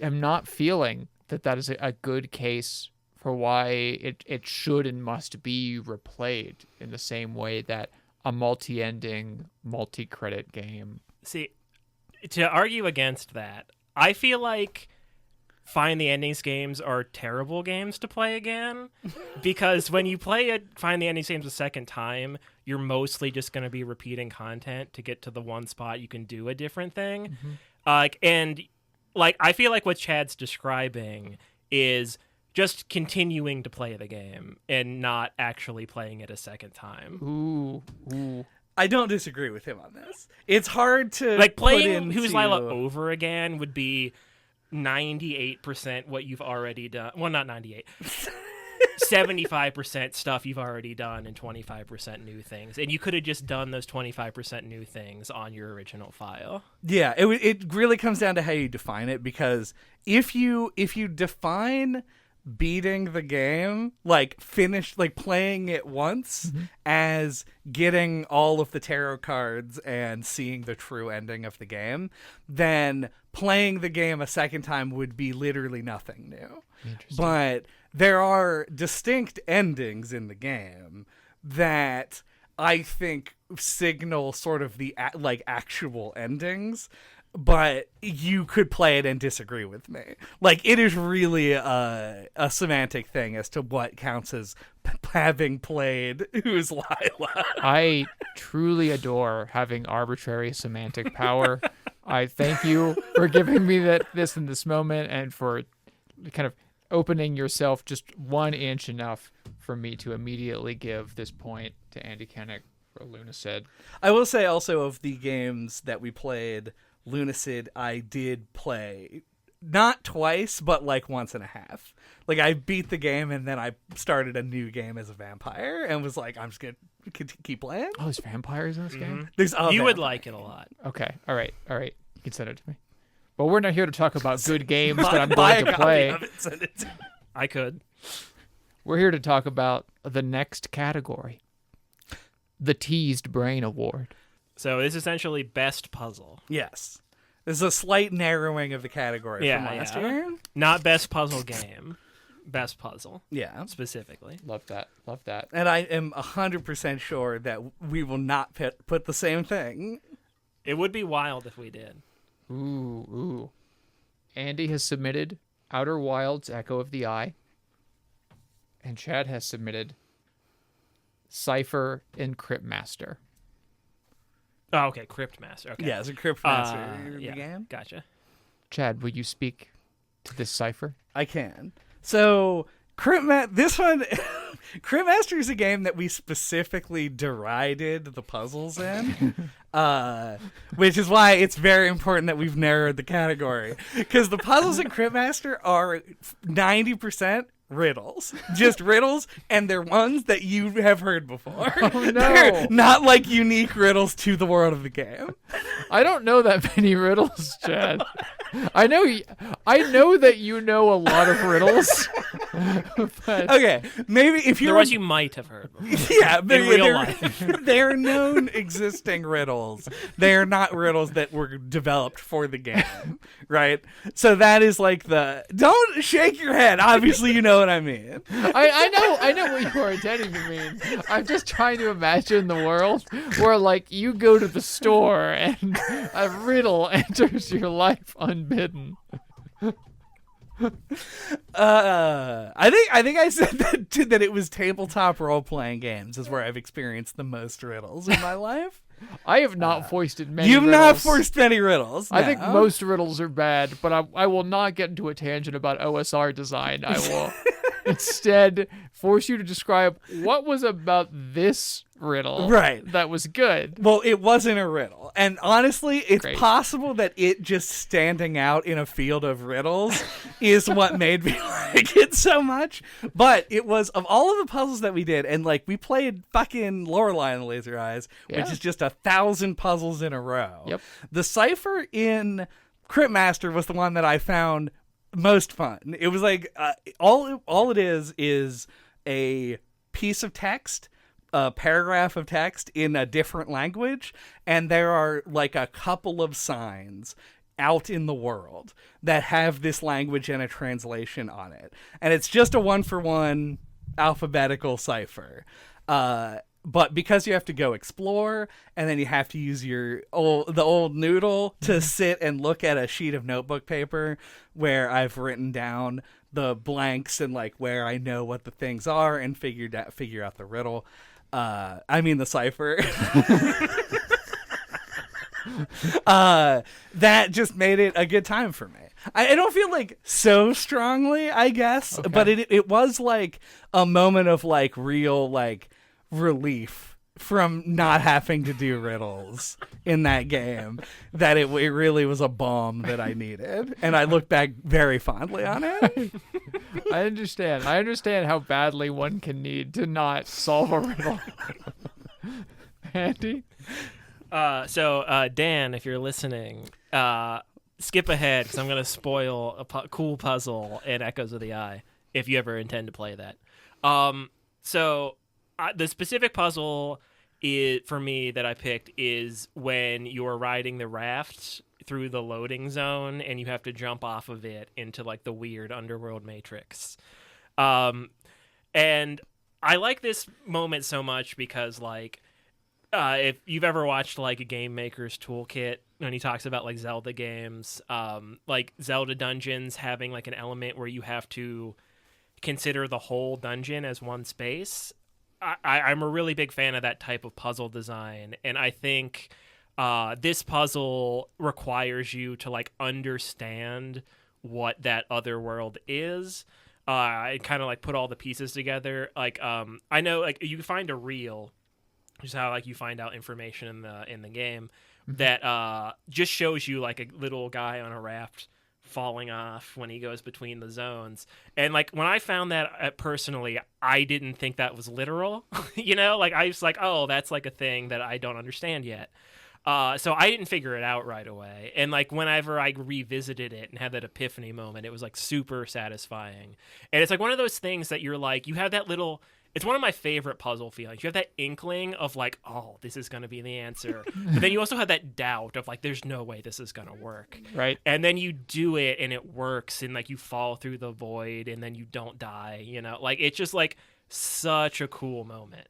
am not feeling that is a good case for why it should and must be replayed in the same way that a multi-ending, multi-credit game. See, to argue against that, I feel like Find the Endings games are terrible games to play again because when you play Find the Endings games a second time, you're mostly just going to be repeating content to get to the one spot you can do a different thing. And I feel like what Chad's describing is just continuing to play the game and not actually playing it a second time. Ooh. I don't disagree with him on this. It's hard to like playing Who's Lila over again would be 98% what you've already done. Well, not 98. 75% stuff you've already done and 25% new things. And you could have just done those 25% new things on your original file. Yeah, it really comes down to how you define it, because if you define beating the game, like playing it once as getting all of the tarot cards and seeing the true ending of the game, then playing the game a second time would be literally nothing new. But there are distinct endings in the game that I think signal sort of the actual endings, but you could play it and disagree with me. Like, it is really a semantic thing as to what counts as having played Who's Lila. I truly adore having arbitrary semantic power. I thank you for giving me this in this moment and for kind of opening yourself just 1 inch enough for me to immediately give this point to Andy Kennick for Lunacid. I will say also, of the games that we played, Lunacid I did play not twice, but like once and a half. Like, I beat the game and then I started a new game as a vampire and was like, I'm just gonna keep playing. Oh, there's vampires in this game? There's you would like it a lot. Okay, all right. You can send it to me. But we're not here to talk about good games that I'm going to play. Send it to me. I could. We're here to talk about the next category, the Teased Brain Award. So it's essentially best puzzle. Yes. There's a slight narrowing of the category from last year. Not best puzzle game. Best puzzle. Yeah. Specifically. Love that. And I am 100% sure that we will not put the same thing. It would be wild if we did. Ooh. Andy has submitted Outer Wilds Echo of the Eye. And Chad has submitted Cypher in Crypt Master. Oh, okay, Crypt Master. Okay. Yeah, it's a Crypt Master yeah, game. Gotcha. Chad, will you speak to this Cypher? I can. So this one, Crypt Master is a game that we specifically derided the puzzles in, which is why it's very important that we've narrowed the category. Because the puzzles in Crypt Master are 90% riddles, just riddles, and they're ones that you have heard before. Oh no! They're not like unique riddles to the world of the game. I don't know that many riddles, Chad. I know that you know a lot of riddles. But Okay, maybe if There you're was you might have heard before. yeah, but real they're, life. they're known existing riddles. They are not riddles that were developed for the game, right? So that is like don't shake your head. Obviously, you know what I mean. I know what you are intending to mean. I'm just trying to imagine the world where like you go to the store and a riddle enters your life unbidden. I think I said that it was tabletop role playing games is where I've experienced the most riddles in my life. I have not foisted many You've riddles. not forced many riddles. I think no. most riddles are bad, but I will not get into a tangent about OSR design. I will instead force you to describe what was about this riddle that was good. Well, it wasn't a riddle. And honestly, it's Great. possible that it just standing out in a field of riddles is what made me like it so much. But it was, of all of the puzzles that we did, and like we played fucking Lorelei and the Laser Eyes, which is just 1,000 puzzles in a row. Yep. The cipher in Crypt Master was the one that I found most fun. It was like all it is a piece of text, a paragraph of text in a different language, and there are like a couple of signs out in the world that have this language and a translation on it, and it's just a 1-for-1 alphabetical cipher. But because you have to go explore, and then you have to use the old noodle to sit and look at a sheet of notebook paper where I've written down the blanks and like where I know what the things are and figure out the riddle. I mean the cipher. That just made it a good time for me. I don't feel like so strongly, I guess, but it was like a moment of like real like relief from not having to do riddles in that game, that it really was a balm that I needed, and I look back very fondly on it. I understand how badly one can need to not solve a riddle. Andy? So Dan, if you're listening, skip ahead because I'm going to spoil a cool puzzle in Echoes of the Eye if you ever intend to play that. The specific puzzle for me that I picked is when you're riding the raft through the loading zone and you have to jump off of it into like the weird underworld matrix. And I like this moment so much because like if you've ever watched like a Game Maker's Toolkit when he talks about like Zelda games, like Zelda dungeons having like an element where you have to consider the whole dungeon as one space. I'm a really big fan of that type of puzzle design, and I think this puzzle requires you to like understand what that other world is. I kind of like put all the pieces together. Like I know like you find a reel, which is how like you find out information in the game that just shows you like a little guy on a raft falling off when he goes between the zones. And like when I found that personally, I didn't think that was literal. You know, like I was like, oh, that's like a thing that I don't understand yet. So I didn't figure it out right away. And like whenever I revisited it and had that epiphany moment, it was like super satisfying. And it's like one of those things that you're like, you have that little, it's one of my favorite puzzle feelings. You have that inkling of like, oh, this is going to be the answer. But then you also have that doubt of like, there's no way this is going to work. Right. And then you do it and it works and like you fall through the void and then you don't die, you know? Like it's just like such a cool moment.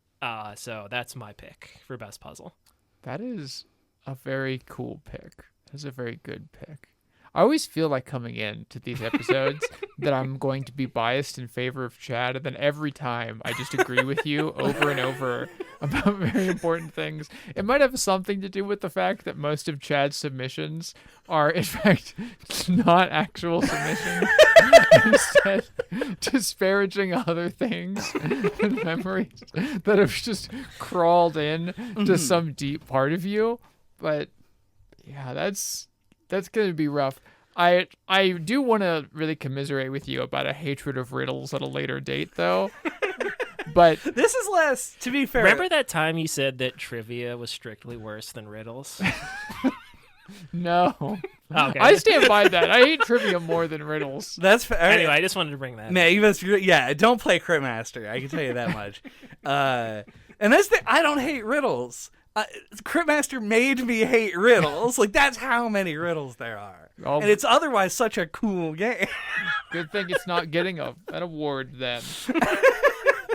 So that's my pick for best puzzle. That is a very cool pick. That's a very good pick. I always feel like coming in to these episodes that I'm going to be biased in favor of Chad, and then every time I just agree with you over and over about very important things. It might have something to do with the fact that most of Chad's submissions are, in fact, not actual submissions. Instead, disparaging other things and memories that have just crawled in to some deep part of you. But yeah, that's going to be rough. I do want to really commiserate with you about a hatred of riddles at a later date, though. But this is less, to be fair. Remember that time you said that trivia was strictly worse than riddles? No. Okay. I stand by that. I hate trivia more than riddles. That's fair. Anyway, I just wanted to bring that up. Man, yeah, don't play Critmaster. I can tell you that much. And that's I don't hate riddles. Critmaster made me hate riddles. Like, that's how many riddles there are. Oh. And it's otherwise such a cool game. Good thing it's not getting an award then.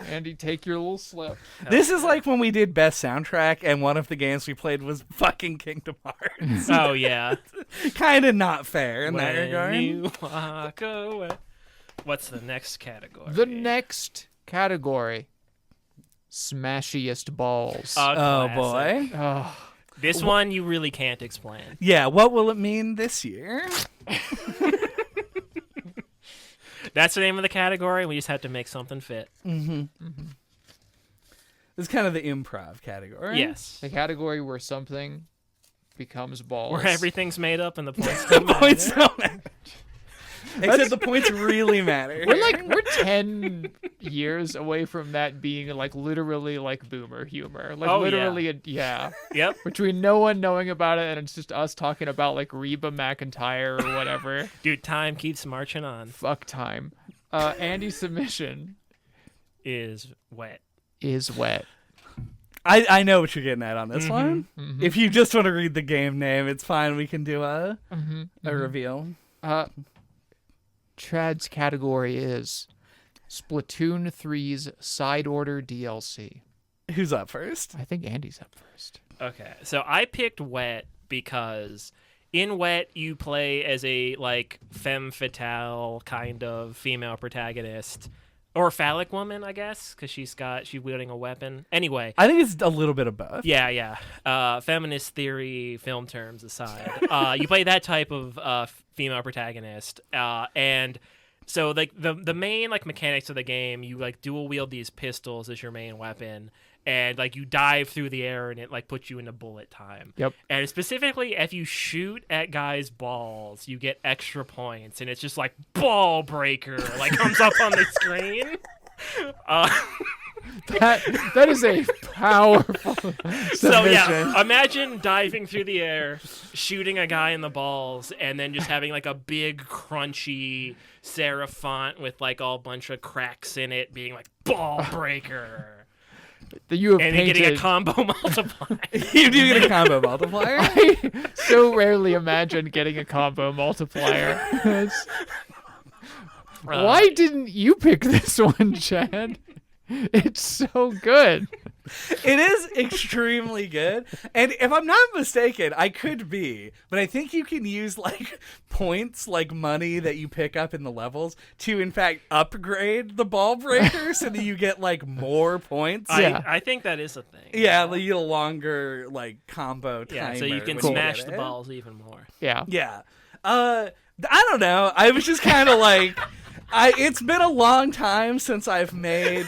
Andy, take your little slip. This is like when we did best soundtrack, and one of the games we played was fucking Kingdom Hearts. Oh, yeah. Kind of not fair in When that regard. you walk away. What's the next category? The next category. Smashiest balls. Oh, Classic. boy. Oh, This one you really can't explain. Yeah, what will it mean this year? That's the name of the category. We just have to make something fit. This is kind of the improv category. Yes. the category where something becomes balls. Where everything's made up and the points The don't matter. points don't matter. Except the points really matter. We're 10 years away from that being like literally like boomer humor. Like Oh, literally yeah. Yep. Between no one knowing about it and it's just us talking about like Reba McEntire or whatever. Dude, time keeps marching on. Fuck time. Andy's submission Is wet. is wet. I know what you're getting at on this one. Mhm. If you just want to read the game name, it's fine. We can do a Mm-hmm. reveal. Chad's category is Splatoon 3's side order DLC. Who's up first? I think Andy's up first. Okay. So I picked wet because in wet you play as a like femme fatale kind of female protagonist. Or phallic woman, I guess, because she's wielding a weapon. Anyway. I think it's a little bit of both. Yeah. Feminist theory, film terms aside, you play that type of female protagonist, and so like the main like mechanics of the game, you like dual wield these pistols as your main weapon, and like you dive through the air and it like puts you into bullet time. Yep. And specifically, if you shoot at guys' balls, you get extra points, and it's just like ball breaker like comes up on the screen. That is a powerful submission. So yeah, imagine diving through the air, shooting a guy in the balls, and then just having like a big crunchy serif font with like all bunch of cracks in it, being like ball breaker, That you have and then painted. getting a combo multiplier. You do get a combo multiplier. I so rarely imagine getting a combo multiplier. Why didn't you pick this one, Chad? It's so good. It is extremely good. And if I'm not mistaken, I could be, but I think you can use like points, like money that you pick up in the levels to in fact upgrade the ball breaker so that you get like more points. I think that is a thing. Yeah, like you get a longer like combo timer. Yeah, so you can when smash get the it. balls even more. Yeah. Yeah. I don't know. I was just kind of like, it's been a long time since I've made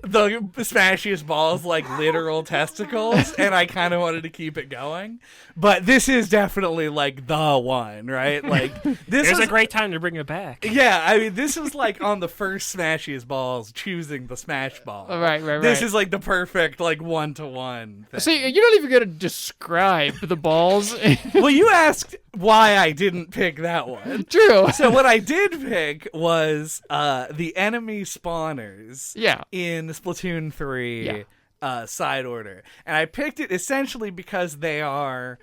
the Smashiest balls like literal testicles, and I kind of wanted to keep it going. But this is definitely like the one, right? Like this It's was a great time to bring it back. Yeah, I mean, this was like on the first Smashiest balls, choosing the Smash ball. Right. This is like the perfect like 1-to-1 thing. See, you're not even gonna describe the balls. Well, you asked why I didn't pick that one. True. So what I did pick was the enemy spawners Yeah. in Splatoon 3 Yeah. side order. And I picked it essentially because they are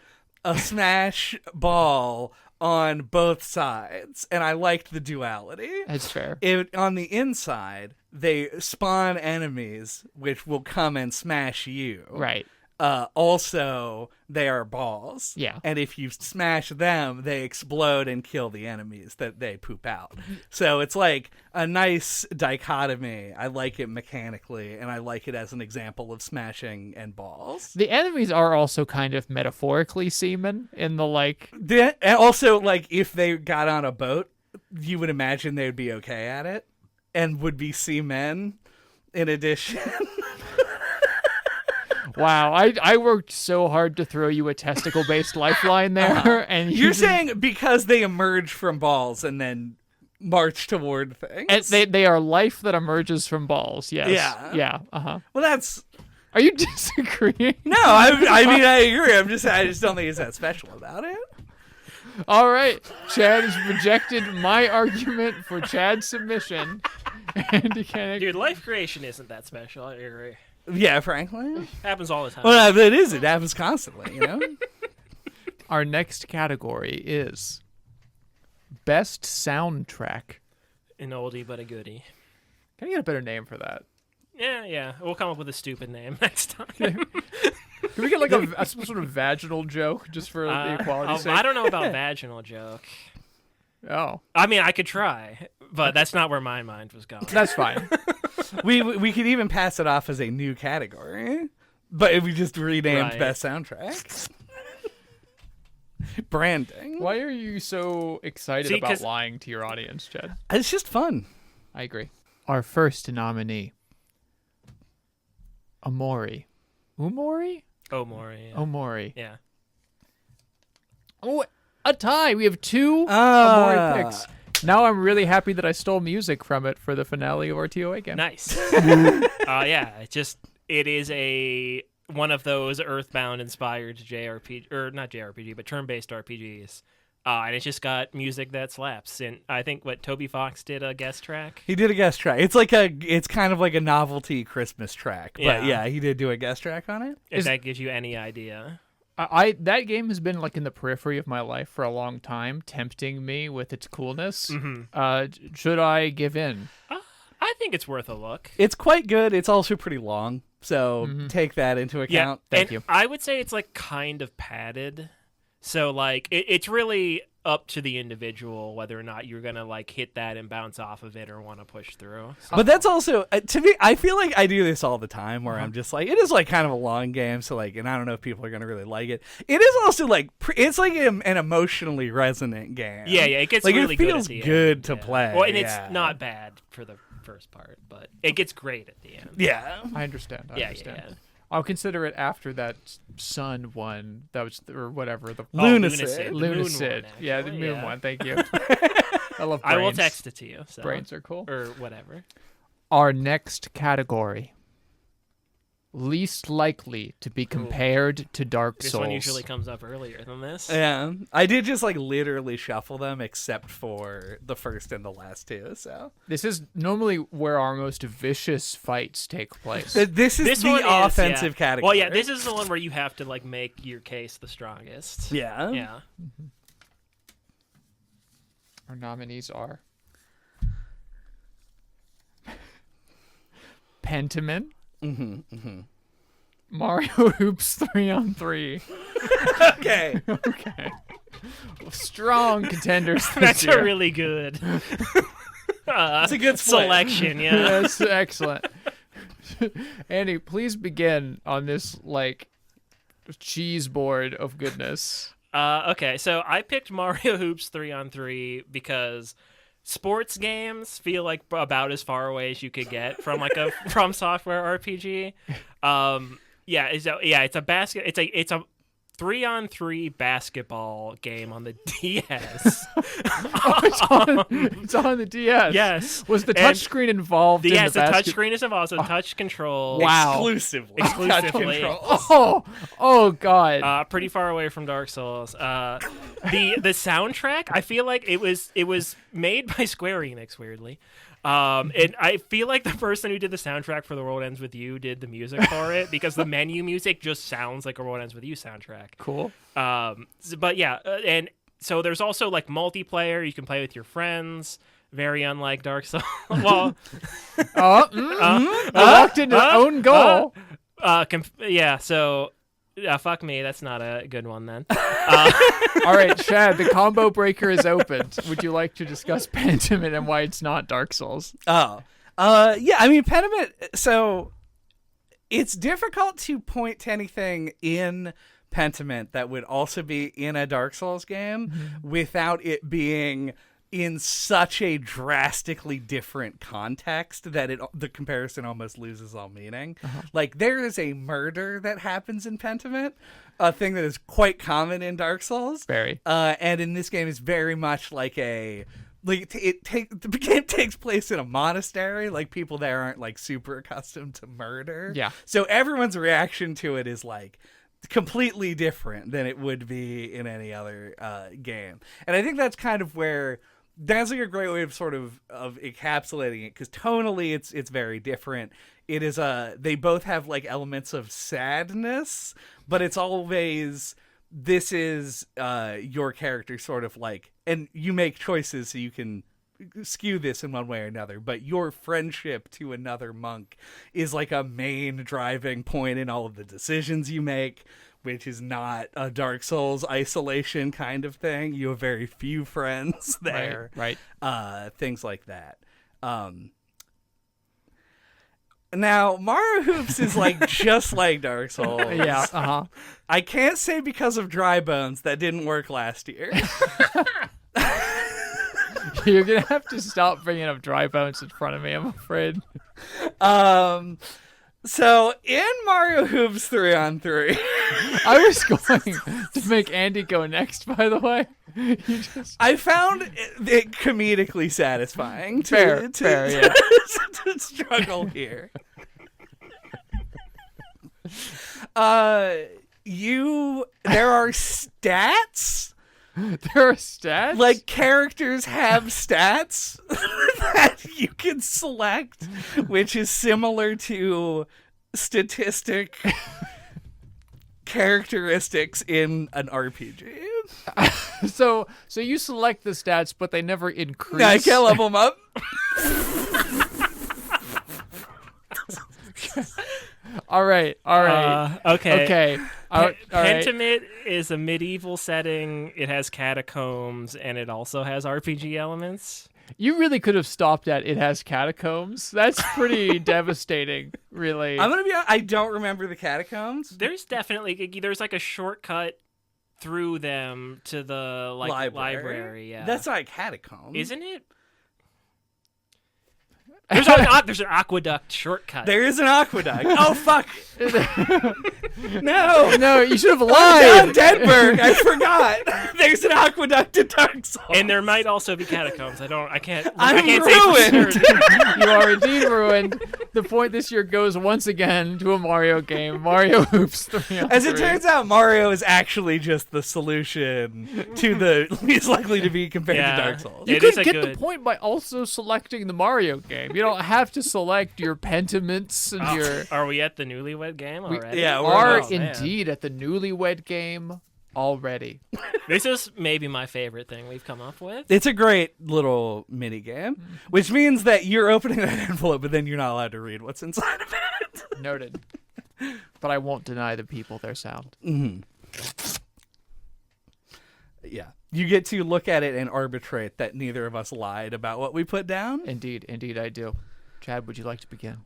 a smash ball on both sides. And I liked the duality. That's fair. On the inside, they spawn enemies which will come and smash you. Right. also they are balls. Yeah. And if you smash them, they explode and kill the enemies that they poop out. So it's like a nice dichotomy. I like it mechanically, and I like it as an example of smashing and balls. The enemies are also kind of metaphorically semen in the like. And also, like, if they got on a boat, you would imagine they would be okay at it and would be seamen in addition. Wow, I worked so hard to throw you a testicle-based lifeline there, and You're saying because they emerge from balls and then march toward things. and they are life that emerges from balls. Yes. Yeah. Yeah. Well, that's Are you disagreeing? no. I mean, I agree. I just don't think it's that special about it. All right, Chad has rejected my argument for Chad's submission, and he can't. Dude, life creation isn't that special. I agree. Yeah, frankly. Happens all the time. Well, it is. It happens constantly. You know. Our next category is best soundtrack. An oldie but a goodie. Can I get a better name for that? Yeah. We'll come up with a stupid name next time. Can we get like some sort of vaginal joke just for the equality's sake? I don't know about vaginal joke. Oh, I mean, I could try, but that's not where my mind was going. that's fine. we could even pass it off as a new category, but if we just renamed Right. best soundtrack. Branding. Why are you so excited See, about 'cause- lying to your audience, Chad? It's just fun. I agree. Our first nominee, Omori. Umori? Oh, Maury. Yeah. Omori. Yeah. Oh, a tie. We have two Ah. Omori picks. Now I'm really happy that I stole music from it for the finale of our TOA game. Nice. Yeah. It is one of those Earthbound inspired JRPG, or not JRPG, but turn-based RPGs. And it's just got music that slaps. And I think Toby Fox did a guest track. He did a guest track. It's kind of like a novelty Christmas track, but Yeah. yeah, he did do a guest track on it. If that gives you any idea. That game has been like in the periphery of my life for a long time, tempting me with its coolness. Mm-hmm. Should I give in? I think it's worth a look. It's quite good. It's also pretty long, so take that into account. Thank and you. I would say it's like kind of padded. So like it's really up to the individual whether or not you're gonna like hit that and bounce off of it or want to push through. So, But that's also to me. I feel like I do this all the time, where I'm just like, it is like kind of a long game, so like, and I don't know if people are gonna really like it. It is also like it's like an emotionally resonant game. yeah, it gets like really it feels good at the good end, to yeah. play. Well, and yeah. it's not bad for the first part, but it gets great at the end. Yeah. I understand. Yeah. I'll consider it after that Sun one. That was or whatever the Lunacy. The moon Lunacid. one, Yeah, the actually, moon yeah. one. Thank you. I love brains. I will text it to you. So. Brains are cool. Or whatever. Our next category. Least likely to be compared to Dark This Souls. one usually comes up earlier than this. Yeah, I did just like literally shuffle them, except for the first and the last two. So This is normally where our most vicious fights take place. this is This the one is, offensive yeah. category. Well, yeah, this is the one where you have to like make your case the strongest. Yeah. Yeah. Our nominees are Pentiment, Mario Hoops 3-on-3. Okay. Okay. Strong contenders this That's year. a really good It's a good split. selection, yeah. Yes, excellent. Andy, please begin on this like cheese board of goodness. Okay, so I picked Mario Hoops 3-on-3 because sports games feel like about as far away as you could get from like a From Software RPG. It's a basket. It's a 3-on-3 basketball game on the DS. It's on the DS. Yes. Was the And- touchscreen involved in Yes, the the basket? touchscreen is involved, so touch control. Wow. Exclusively. Exclusively. Oh God. Pretty far away from Dark Souls. The soundtrack, I feel like it was made by Square Enix, weirdly. And I feel like the person who did the soundtrack for The World Ends With You did the music for it because the menu music just sounds like a World Ends With You soundtrack. Cool. But yeah, and so there's also like multiplayer you can play with your friends. Very unlike Dark Souls. Well, I walked into own goal. So Fuck me. That's not a good one then. All right, Chad, the combo breaker is opened. Would you like to discuss Pentiment and why it's not Dark Souls? Yeah, I mean, Pentiment, so it's difficult to point to anything in Pentiment that would also be in a Dark Souls game without it being in such a drastically different context that the comparison almost loses all meaning. Like, there is a murder that happens in Pentiment, a thing that is quite common in Dark Souls. Very. And in this game, it's very much like the game takes place in a monastery. Like, people there aren't like super accustomed to murder. Yeah. So everyone's reaction to it is like completely different than it would be in any other game. And I think that's kind of where that's like a great way of sort of encapsulating it, because tonally it's very different. It is they both have like elements of sadness, but it's always, this is your character sort of like, and you make choices so you can skew this in one way or another, but your friendship to another monk is like a main driving point in all of the decisions you make, which is not a Dark Souls isolation kind of thing. You have very few friends there. Right. Things like that. Now, Mario Hoops is like just like Dark Souls. Yeah, I can't say because of Dry Bones that didn't work last year. You're going to have to stop bringing up Dry Bones in front of me, I'm afraid. So in Mario Hoops 3-on-3, I was going to make Andy go next, by the way. I found it comedically satisfying Fair, yeah. to struggle here. There are stats. There are stats? Like, characters have stats that you can select, which is similar to statistic characteristics in an RPG. So you select the stats, but they never increase. I can't level them up. All right. Okay. All right. Pentiment is a medieval setting. It has catacombs, and it also has RPG elements. You really could have stopped at it has catacombs. That's pretty devastating, really. I'm gonna be honest, I don't remember the catacombs. There's like a shortcut through them to the library. Yeah, That's not a catacomb, isn't it? There's an aqueduct shortcut. There is an aqueduct. Oh fuck! No, you should have I'm lied. Denberg. I forgot. There's an aqueduct in Dark Souls, and there might also be catacombs. I can't ruined. say for certain. You are indeed ruined. The point this year goes once again to a Mario game, Mario Hoops 3-on-3. As it turns out, Mario is actually just the solution to the least likely to be compared to Dark Souls. You It could is a get good- the point by also selecting the Mario game. You don't have to select your pentiments and your... Are we at the newlywed game already? yeah, We we're are almost indeed at the newlywed game already. This is maybe my favorite thing we've come up with. It's a great little mini game, which means that you're opening that envelope, but then you're not allowed to read what's inside of it. Noted. But I won't deny the people their sound. Yeah. You get to look at it and arbitrate that neither of us lied about what we put down. Indeed I do. Chad, would you like to begin?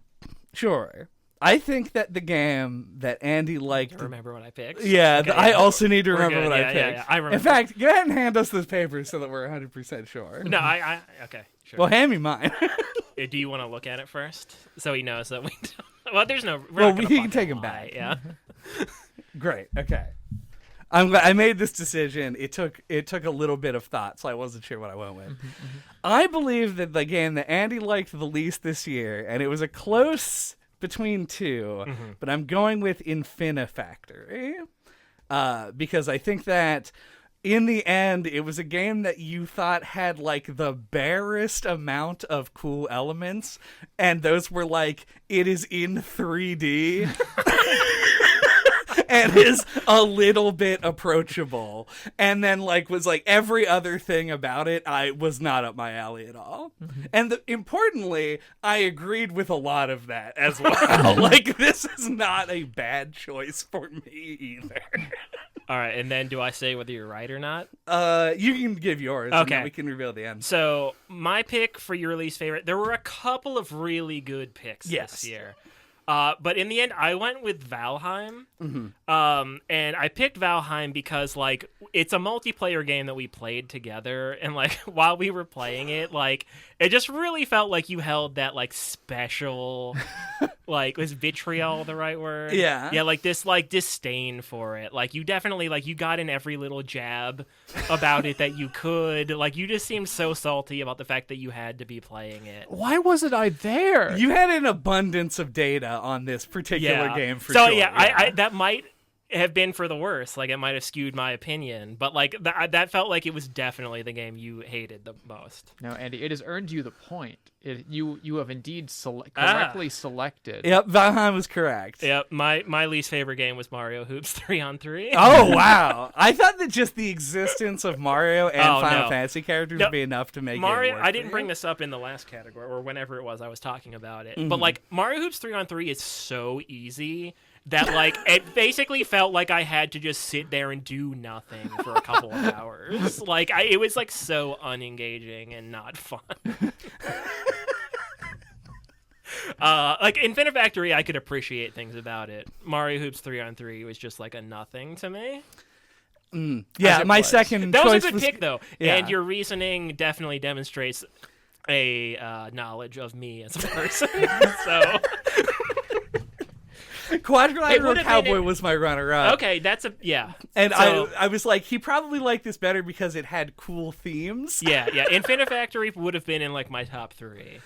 Sure. I think that the game that Andy liked... Remember what I picked? Yeah, Okay, I also need to We're remember good. what I Yeah, picked. yeah, I remember. In fact, go ahead and hand us this paper so that we're 100% sure. No, okay, sure. Well, hand me mine. Do you want to look at it first so he knows that we don't? Well, there's no... Well, we can take him back. Yeah. Great. Okay. I'm glad I made this decision. It took a little bit of thought, so I wasn't sure what I went with. I believe that the game that Andy liked the least this year, and it was a close between two, but I'm going with Infinifactory, because I think that in the end, it was a game that you thought had like the barest amount of cool elements, and those were like, it is in 3D. and is a little bit approachable, and then like was like every other thing about it I was not up my alley at all. And importantly, I agreed with a lot of that as well. Like, this is not a bad choice for me either. All right, and then do I say whether you're right or not? You can give yours, and Okay. then we can reveal the end. So my pick for your least favorite, there were a couple of really good picks Yes. this year. But in the end, I went with Valheim. And I picked Valheim because, like, it's a multiplayer game that we played together. And, like, while we were playing it, like, it just really felt like you held that, like, special, like, was vitriol the right word? Yeah. Yeah, like, this, like, disdain for it. Like, you definitely, like, you got in every little jab about it that you could. Like, you just seemed so salty about the fact that you had to be playing it. Why wasn't I there? You had an abundance of data on this particular game for so sure. yeah, I that might have been for the worse. Like, it might have skewed my opinion, but like that felt like it was definitely the game you hated the most. No, Andy, it has earned you the point. You have indeed correctly selected. Yep, Valheim was correct. Yep, my least favorite game was Mario Hoops 3-on-3. Oh, wow. I thought that just the existence of Mario and Oh, Final no. Fantasy characters No, would be enough to make Mario, it work I for didn't you. bring this up in the last category or whenever it was I was talking about it. But like Mario Hoops 3-on-3 is so easy that like it basically felt like I had to just sit there and do nothing for a couple of hours. Like it was like so unengaging and not fun. Like Infinite Factory, I could appreciate things about it. Mario Hoops 3-on-3 was just like a nothing to me. Yeah, it my was. second That choice was a good pick, though, Yeah. and your reasoning definitely demonstrates a knowledge of me as a person. So It Quadrilateral would've been Cowboy in- was my runner-up. okay, that's a yeah. And So- I was like, he probably liked this better because it had cool themes. yeah. Infinite Factory would have been in like my top 3,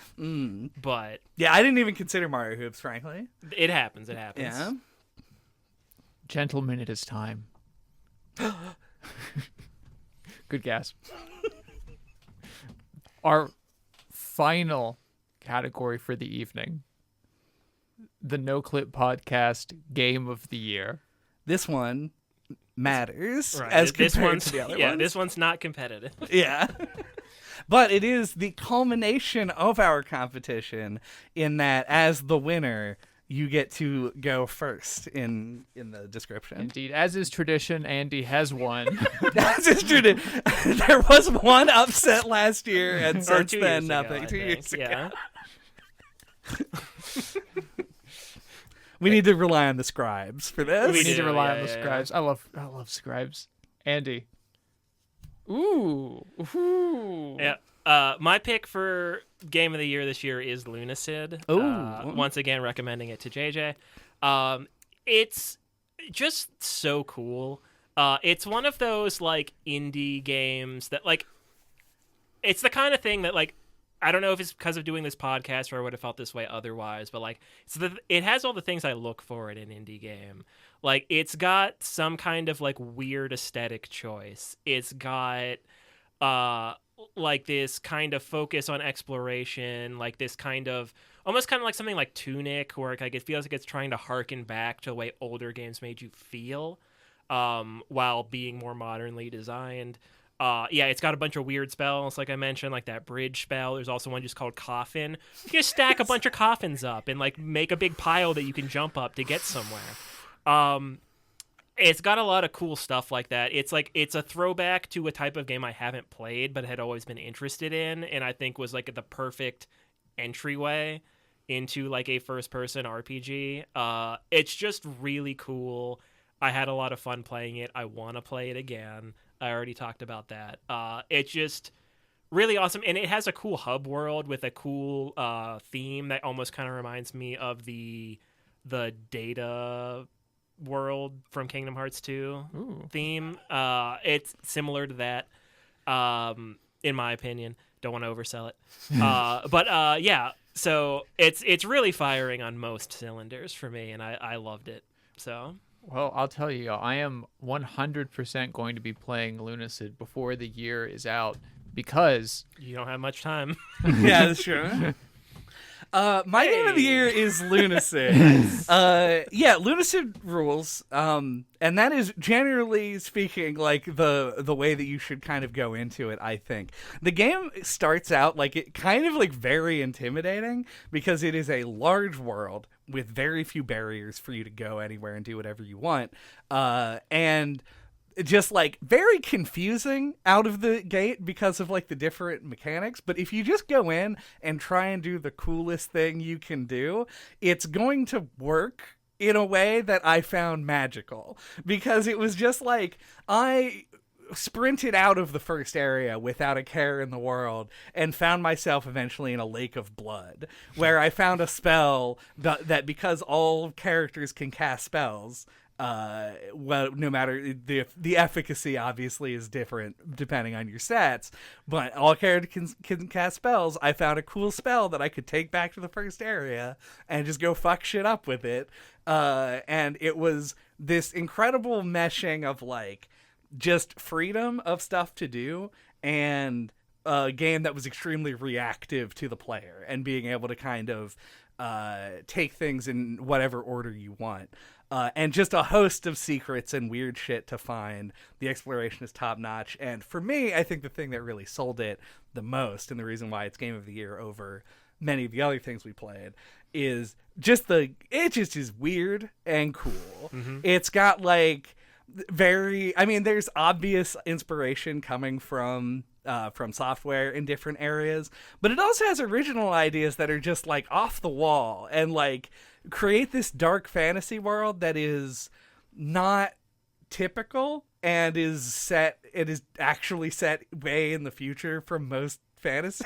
but Yeah, I didn't even consider Mario Hoops, frankly. it happens. It happens. Yeah. Gentlemen, it is time. Good guess. Our final category for the evening. The NOCLIP Podcast Game of the Year. This one matters Right. as this compared one's to the other yeah. ones. This one's not competitive. Yeah. But it is the culmination of our competition in that as the winner, you get to go first in the description. Indeed, as is tradition, Andy has won. That's just true. There was one upset last year, and Or since 2 then, years ago, nothing. I 2 think. years ago. Yeah. We need to rely on the scribes for this. We We need to do, rely yeah, on the yeah. scribes. I love scribes. Andy. Ooh. Yeah. My pick for Game of the Year this year is Lunacid. Ooh. Once again, recommending it to JJ. It's just so cool. It's one of those like indie games that like, it's the kind of thing that like, I don't know if it's because of doing this podcast or I would have felt this way otherwise, but like, it has all the things I look for in an indie game. Like, it's got some kind of like weird aesthetic choice. It's got like this kind of focus on exploration, like this kind of almost kind of like something like Tunic, where like it feels like it's trying to harken back to the way older games made you feel, while being more modernly designed. Yeah, it's got a bunch of weird spells, like I mentioned, like that bridge spell. There's also one just called Coffin. You can just stack a bunch of coffins up and like make a big pile that you can jump up to get somewhere. It's got a lot of cool stuff like that. It's like it's a throwback to a type of game I haven't played but had always been interested in, and I think was like the perfect entryway into like a first-person RPG. It's just really cool. I had a lot of fun playing it. I want to play it again. I already talked about that. It's just really awesome, and it has a cool hub world with a cool theme that almost kind of reminds me of the Data world from Kingdom Hearts 2 theme. It's similar to that, in my opinion. Don't want to oversell it, but yeah. So it's really firing on most cylinders for me, and I loved it. So. Well, I'll tell you, I am 100% going to be playing Lunacid before the year is out because You don't have much time. Yeah, that's true. My game of the year is Lunacy. Lunacy rules. And that is generally speaking like the way that you should kind of go into it, I think. The game starts out like it kind of like very intimidating because it is a large world with very few barriers for you to go anywhere and do whatever you want. And just like very confusing out of the gate because of like the different mechanics. But if you just go in and try and do the coolest thing you can do, it's going to work in a way that I found magical, because it was just like I sprinted out of the first area without a care in the world and found myself eventually in a lake of blood, where I found a spell that because all characters can cast spells, well, no matter the efficacy obviously is different depending on your stats, but all characters can cast spells. I found a cool spell that I could take back to the first area and just go fuck shit up with it. And it was this incredible meshing of like just freedom of stuff to do and a game that was extremely reactive to the player and being able to kind of take things in whatever order you want. And just a host of secrets and weird shit to find. The exploration is top notch. And for me, I think the thing that really sold it the most, and the reason why it's Game of the Year over many of the other things we played, is just it just is weird and cool. Mm-hmm. It's got like there's obvious inspiration coming from software in different areas, but it also has original ideas that are just like off the wall and like create this dark fantasy world that is not typical and is actually set way in the future from most fantasy.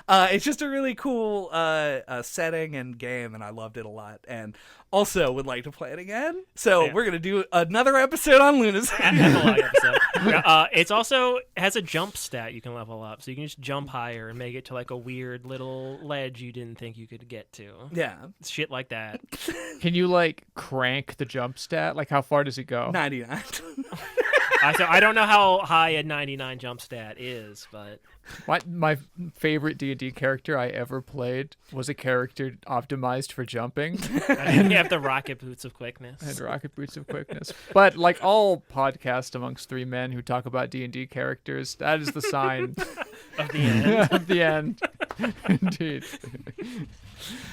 It's just a really cool setting and game, and I loved it a lot, and also would like to play it again. So we're gonna do another episode on Lunacy. It's also has a jump stat you can level up, so you can just jump higher and make it to like a weird little ledge you didn't think you could get to. Yeah, shit like that. Can you like crank the jump stat? Like how far does it go? 99. I don't know how high a 99 jump stat is, but my favorite D&D character I ever played was a character optimized for jumping. And you have the rocket boots of quickness. And rocket boots of quickness. But like all podcasts amongst three men who talk about D&D characters, that is the sign of the end. Of the end. Indeed.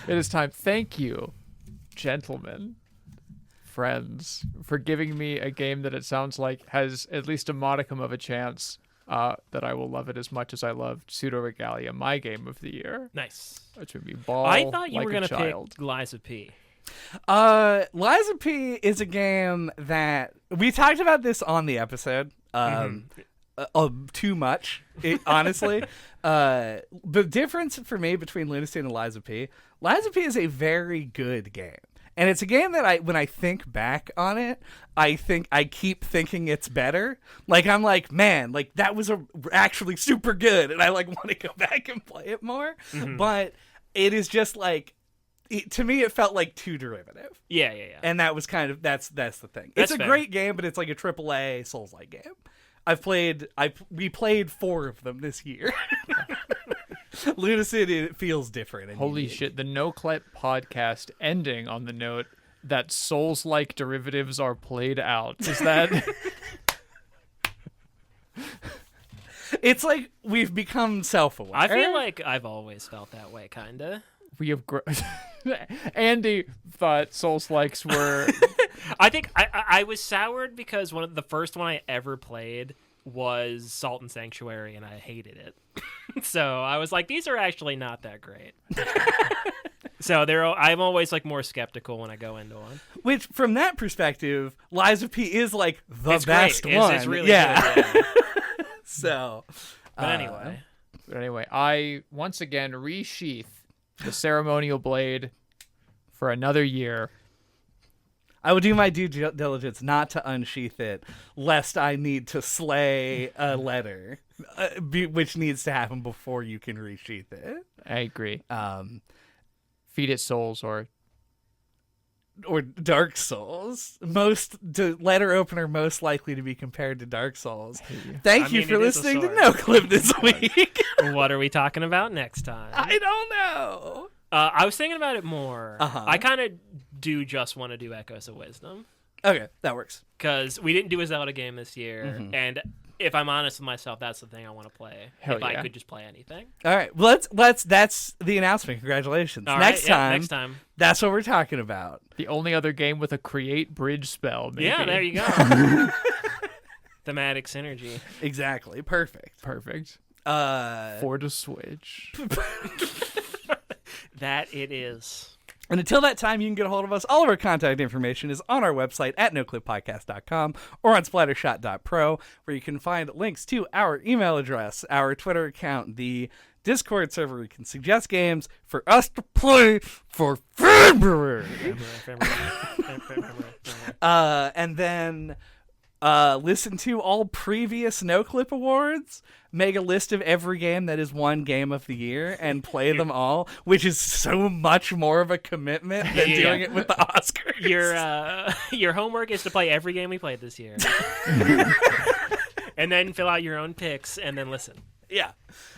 It is time. Thank you, gentlemen, friends, for giving me a game that it sounds like has at least a modicum of a chance that I will love it as much as I loved Pseudo Regalia, my game of the year. Nice. Which would be Ball. I thought you like were going to pick Liza P. Liza P is a game that we talked about this on the episode. Too much, honestly. The difference for me between Lunacy and Liza P is a very good game. And it's a game that when I think back on it, I keep thinking it's better. Like, I'm like, man, like that was actually super good. And I like want to go back and play it more. Mm-hmm. But it is just like, to me, it felt like too derivative. Yeah. And that was kind of, that's the thing. It's a great game, but it's like a AAA Souls-like game. We played 4 of them this year. Lunacy, it feels different. Holy shit, the NOCLIP podcast ending on the note that Souls-like derivatives are played out. Is that... It's like we've become self-aware. I feel like I've always felt that way, kinda. We have... Andy thought Souls-likes were... I think I was soured because the first one I ever played was Salt and Sanctuary, and I hated it. So I was like, these are actually not that great. So I'm always like more skeptical when I go into one. Which, from that perspective, Liza P is like the best great. one. It's really good. Yeah. So, but anyway, I once again resheath the ceremonial blade for another year. I will do my due diligence not to unsheath it, lest I need to slay a letter, which needs to happen before you can resheath it. I agree. Feed it souls or or Dark Souls. Letter opener most likely to be compared to Dark Souls. Thank you for listening to NoClip this week. What are we talking about next time? I don't know. I was thinking about it more. Uh-huh. I kind of do just want to do Echoes of Wisdom. Okay, that works. Because we didn't do a Zelda game this year, and if I'm honest with myself, that's the thing I want to play. Hell if yeah. I could just play anything. All right, well, that's the announcement. Congratulations. All next right, time, next time. that's what we're talking about. The only other game with a create bridge spell, maybe. Yeah, there you go. Thematic synergy. Exactly. Perfect. For the Switch. That it is. And until that time, you can get a hold of us. All of our contact information is on our website at noclippodcast.com or on splattershot.pro, where you can find links to our email address, our Twitter account, the Discord server where you can suggest games for us to play for February. And then listen to all previous NoClip Awards, make a list of every game that is one game of the year, and play them all, which is so much more of a commitment than doing it with the Oscars. Your homework is to play every game we played this year. And then fill out your own picks and then listen. Yeah.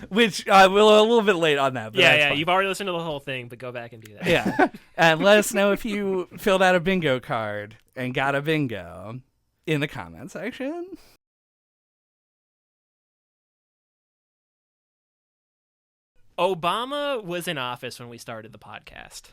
Which we're a little bit late on that. But Yeah. fine. You've already listened to the whole thing, but go back and do that. Yeah. And let us know if you filled out a bingo card and got a bingo in the comment section. Obama was in office when we started the podcast.